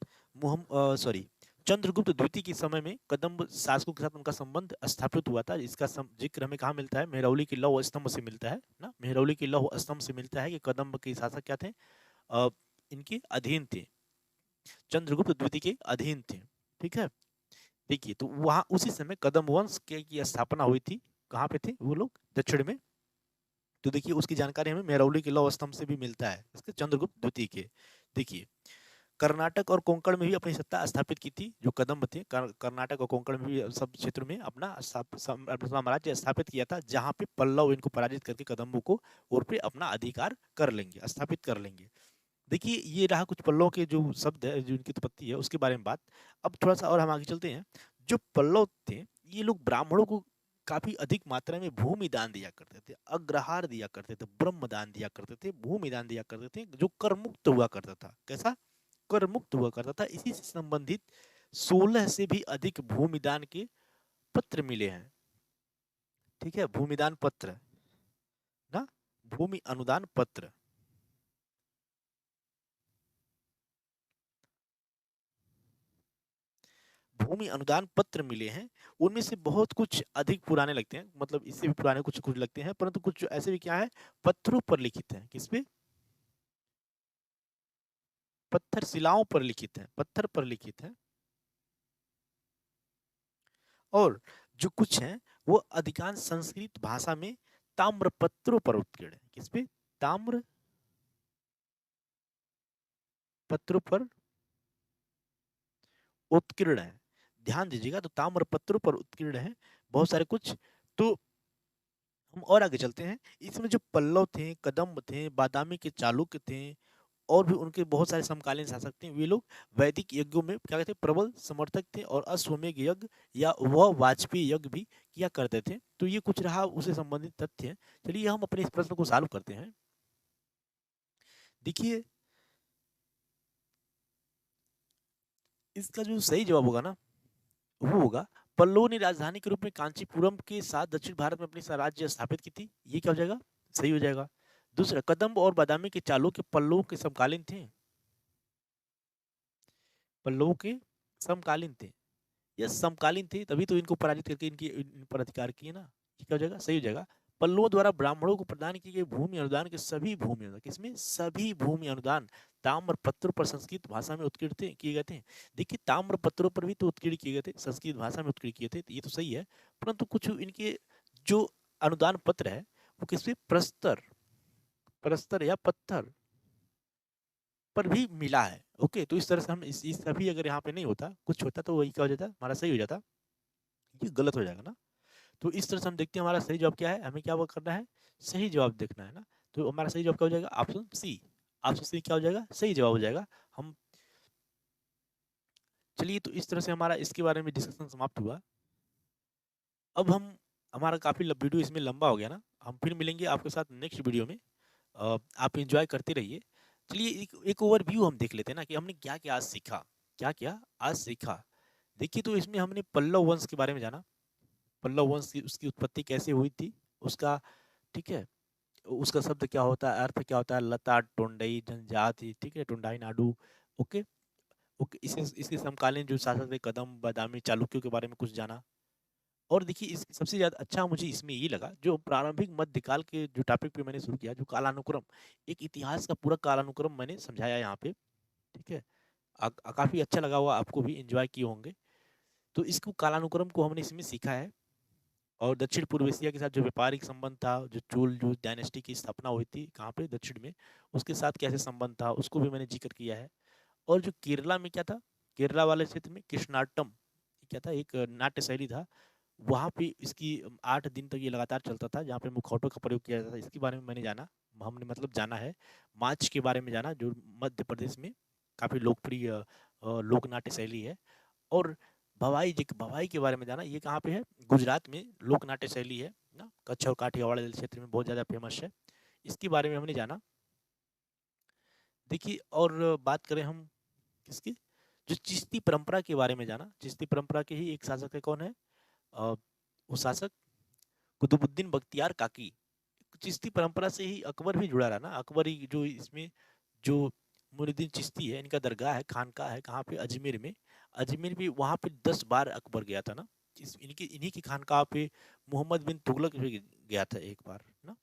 सॉरी चंद्रगुप्त द्वितीय के समय में कदम्ब शासकों के साथ उनका संबंध स्थापित हुआ था। इसका जिक्र हमें कहाँ मिलता है, मेहरौली के लौह स्तंभ से मिलता है ना। मेहरौली के लौह स्तंभ से मिलता है कि कदम्ब के शासक क्या थे, अ, इनके अधीन थे, चंद्रगुप्त द्वितीय के अधीन थे। ठीक है, देखिए तो वहां उसी समय कदम्ब वंश के की स्थापना हुई थी। कहाँ पे थे वो लोग, दक्षिण में। तो देखिए उसकी जानकारी हमें मेहरौली के लौह स्तंभ से भी मिलता है, इसके चंद्रगुप्त द्वितीय के। देखिए कर्नाटक और कोंकण में भी अपनी सत्ता स्थापित की थी जो कदम्ब थे। कर्नाटक और कोंकण में भी सब क्षेत्र में अपना साम्राज्य स्थापित किया था, जहां पे पल्लव इनको पराजित करके कदम्बों को और पे अपना अधिकार कर लेंगे, स्थापित कर लेंगे। देखिए ये रहा कुछ पल्लव के जो शब्द है, जो इनकी उत्पत्ति है उसके बारे में बात। अब थोड़ा सा और हम आगे चलते हैं। जो पल्लव थे ये लोग ब्राह्मणों को काफी अधिक मात्रा में भूमि दान दिया करते थे, अग्रहार दिया करते थे, ब्रह्म दान दिया करते थे, भूमि दान दिया करते थे, जो कर मुक्त हुआ करता था। कैसा, कर मुक्त हुआ करता था। इसी से संबंधित 16 से भी अधिक भूमिदान के पत्र मिले हैं। ठीक है, भूमिदान पत्र ना, भूमि अनुदान पत्र। भूमि अनुदान पत्र मिले हैं। उनमें से बहुत कुछ अधिक पुराने लगते हैं, मतलब इससे भी पुराने कुछ कुछ लगते हैं, परंतु कुछ ऐसे भी क्या है, पत्थरों पर लिखित हैं। किस पे, पत्थर शिलाओं पर लिखित हैं, पत्थर पर लिखित हैं। और जो कुछ हैं वो अधिकांश संस्कृत भाषा में ताम्र पत्रों पर उत्कीर्ण है। किस पे, ताम्र पत्रों पर उत्कीर्ण है। ध्यान दीजिएगा, तो ताम्र पत्रों पर उत्कीर्ण है बहुत सारे कुछ। तो हम और आगे चलते हैं। इसमें जो पल्लव थे, कदम्ब थे, बादामी के चालुक्य थे, और भी उनके बहुत सारे समकालीन शासक थे। वे लोग वैदिक यज्ञों में क्या कहते हैं, प्रबल समर्थक थे और अश्वमेध यज्ञ या वह वाजपेयी यज्ञ भी किया करते थे। तो ये कुछ रहा उससे संबंधित तथ्य। चलिए हम अपने इस प्रश्न को सॉल्व करते हैं। देखिए इसका जो सही जवाब होगा ना, वो होगा पल्लवों ने राजधानी के रूप में कांचीपुरम के साथ दक्षिण भारत में अपनी स्वराज्य स्थापित की थी। ये क्या हो जाएगा, सही हो जाएगा। दूसरा, कदम्ब और बादामी के चालुक्य पल्लवों के समकालीन थे, पल्लवों के समकालीन थे। यस समकालीन थे, तभी तो इनको पराजित करके इनकी इन पर अधिकार किए ना। ये क्या हो जाएगा, सही हो जाएगा। पल्लवों द्वारा ब्राह्मणों को प्रदान किए गए भूमि अनुदान के सभी भूमि अनुदान, किसमें, सभी भूमि अनुदान ताम्र पत्रों पर संस्कृत भाषा में उत्कीर्ण थे, किए गए थे। देखिए ताम्र पत्रों पर भी तो उत्कीर्ण किए गए थे, संस्कृत भाषा में उत्कीर्ण किए थे, तो ये तो सही है। परंतु कुछ इनके जो अनुदान पत्र है वो किसपे, प्रस्तर, प्रस्तर या पत्थर पर भी मिला है। ओके, तो इस तरह से हम इस सभी अगर यहाँ पे नहीं होता, कुछ होता तो वही क्या हो जाता, हमारा सही हो जाता। ये गलत हो जाएगा ना। तो इस तरह से हम देखते हैं हमारा सही जवाब क्या है, हमें क्या वो करना है, सही जवाब देखना है ना। तो हमारा सही जवाब क्या हो जाएगा, ऑप्शन सी। ऑप्शन सी क्या हो जाएगा, सही जवाब हो जाएगा। हम चलिए, तो इस तरह से हमारा इसके बारे में डिस्कशन समाप्त हुआ। अब हम, हमारा काफी वीडियो इसमें लंबा हो गया ना, हम फिर मिलेंगे आपके साथ नेक्स्ट वीडियो में। आप एंजॉय करते रहिए। चलिए एक ओवरव्यू हम देख लेते हैं ना कि हमने क्या क्या आज सीखा, क्या क्या आज सीखा। देखिए तो इसमें हमने पल्लव वंश के बारे में जाना, पल्लव वंश की उसकी उत्पत्ति कैसे हुई थी उसका, ठीक है, उसका शब्द क्या होता है, अर्थ क्या होता है, लता, टोंडई, जनजाति, ठीक है, टोंडाई नाडु। ओके, ओके, इसके समकालीन जो शासक थे कदम, बादामी, चालुक्यों के बारे में कुछ जाना। और देखिए इस सबसे ज्यादा अच्छा मुझे इसमें ये लगा जो प्रारंभिक मध्यकाल के जो टॉपिक पे मैंने शुरू किया, जो कालानुक्रम, एक इतिहास का पूरा कालानुक्रम मैंने समझाया यहाँ पे। ठीक है, काफी अच्छा लगा हुआ, आपको भी एंजॉय किए होंगे। तो इसको कालानुक्रम को हमने इसमें सीखा है। और दक्षिण पूर्व एशिया के साथ जो व्यापारिक संबंध था, जो चोल जो डायनेस्टी की स्थापना हुई थी कहाँ पे, दक्षिण में, उसके साथ कैसे संबंध था उसको भी मैंने जिक्र किया है। और जो केरला में क्या था, केरला वाले क्षेत्र में कृष्णाटम क्या था, एक नाट्य शैली था, वहाँ पे इसकी 8 दिन तक ये लगातार चलता था, जहाँ पे मुखौटों का प्रयोग किया जाता था। इसके बारे में मैंने जाना, हमने मतलब जाना है। मार्च के बारे में जाना जो मध्य प्रदेश में काफ़ी लोकप्रिय लोक नाट्य शैली है। और भवाई के बारे में जाना, ये कहाँ पे है? गुजरात में लोक नाट्य शैली है ना, कच्छ और काठियावाड़ क्षेत्र में बहुत ज़्यादा फेमस है। इसके बारे में हमने जाना। देखिए, और बात करें हम किसकी, जो चिश्ती परंपरा के बारे में जाना। चिश्ती परंपरा के ही एक शासक है, कौन है? वो शासक कुतुबुद्दीन बख्तियार काकी। चिश्ती परंपरा से ही अकबर भी जुड़ा रहा ना। अकबर ही जो इसमें जो मुइनुद्दीन चिश्ती है, इनका दरगाह है, खानका है, कहाँ पे? अजमेर में। अजमेर भी, वहाँ पे 10 बार अकबर गया था ना। इन्हीं की खानका पे मोहम्मद बिन तुगलक भी गया था एक बार ना।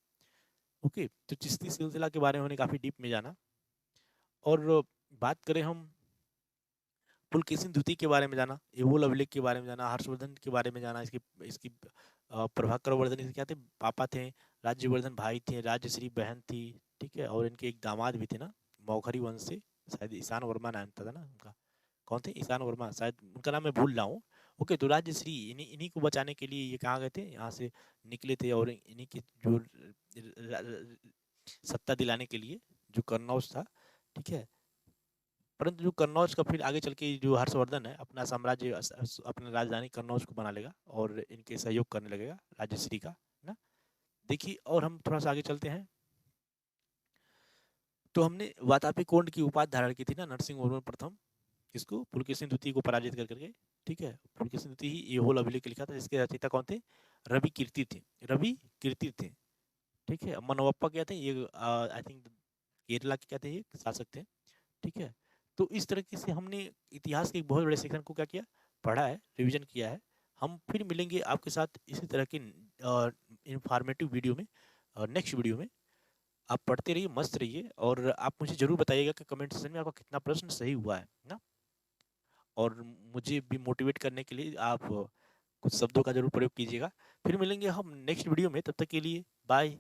ओके, तो चिश्ती सिलसिला के बारे में हमने काफी डीप में जाना। और बात करें हम पुलकेशिन द्वितीय के बारे में जाना, एवोल अभिलेख के बारे में जाना, हर्षवर्धन के बारे में जाना। इसकी इसकी प्रभाकर वर्धन इसके क्या थे? पापा थे। राज्यवर्धन भाई थे, राजश्री बहन थी। ठीक है, और इनके एक दामाद भी थे ना, मौखरी वंश से, शायद ईशान वर्मा नाम था ना उनका। कौन थे? ईशान वर्मा, शायद उनका नाम मैं भूल रहा हूँ। ओके, तो राजश्री इन्हीं इन्हीं को बचाने के लिए ये कहाँ गए थे? यहाँ से निकले थे, और इन्हीं की जो सत्ता दिलाने के लिए जो कन्नौज था, ठीक है। परंतु जो कन्नौज का फिर आगे चल के जो हर्षवर्धन है, अपना साम्राज्य अपना राजधानी कन्नौज को बना लेगा, और इनके सहयोग करने लगेगा राजश्री का ना। देखिए, और हम थोड़ा सा आगे चलते हैं। तो हमने वातापी कोंड की उपाधि धारण की थी ना, नरसिंह प्रथम, किसको? पुलकेशिन द्वितीय को पराजित कर करके। ठीक है, पुलकेशिन द्वितीय ही ये होल अभिलेख लिखा था, जिसके रचयिता कौन थे? रवि कीर्ति थे। रवि कीर्ति थे। ठीक है, मनोवप्पा क्या थे? ये आई थिंक केरला के क्या थे? ये शासक थे। ठीक है, तो इस तरीके से हमने इतिहास के एक बहुत बड़े सेक्शन को क्या किया? पढ़ा है, रिवीजन किया है। हम फिर मिलेंगे आपके साथ इसी तरह के इंफॉर्मेटिव वीडियो में, नेक्स्ट वीडियो में। आप पढ़ते रहिए, मस्त रहिए, और आप मुझे जरूर बताइएगा कि कमेंट सेक्शन में आपका कितना प्रश्न सही हुआ है ना। और मुझे भी मोटिवेट करने के लिए आप कुछ शब्दों का जरूर प्रयोग कीजिएगा। फिर मिलेंगे हम नेक्स्ट वीडियो में, तब तक के लिए बाय।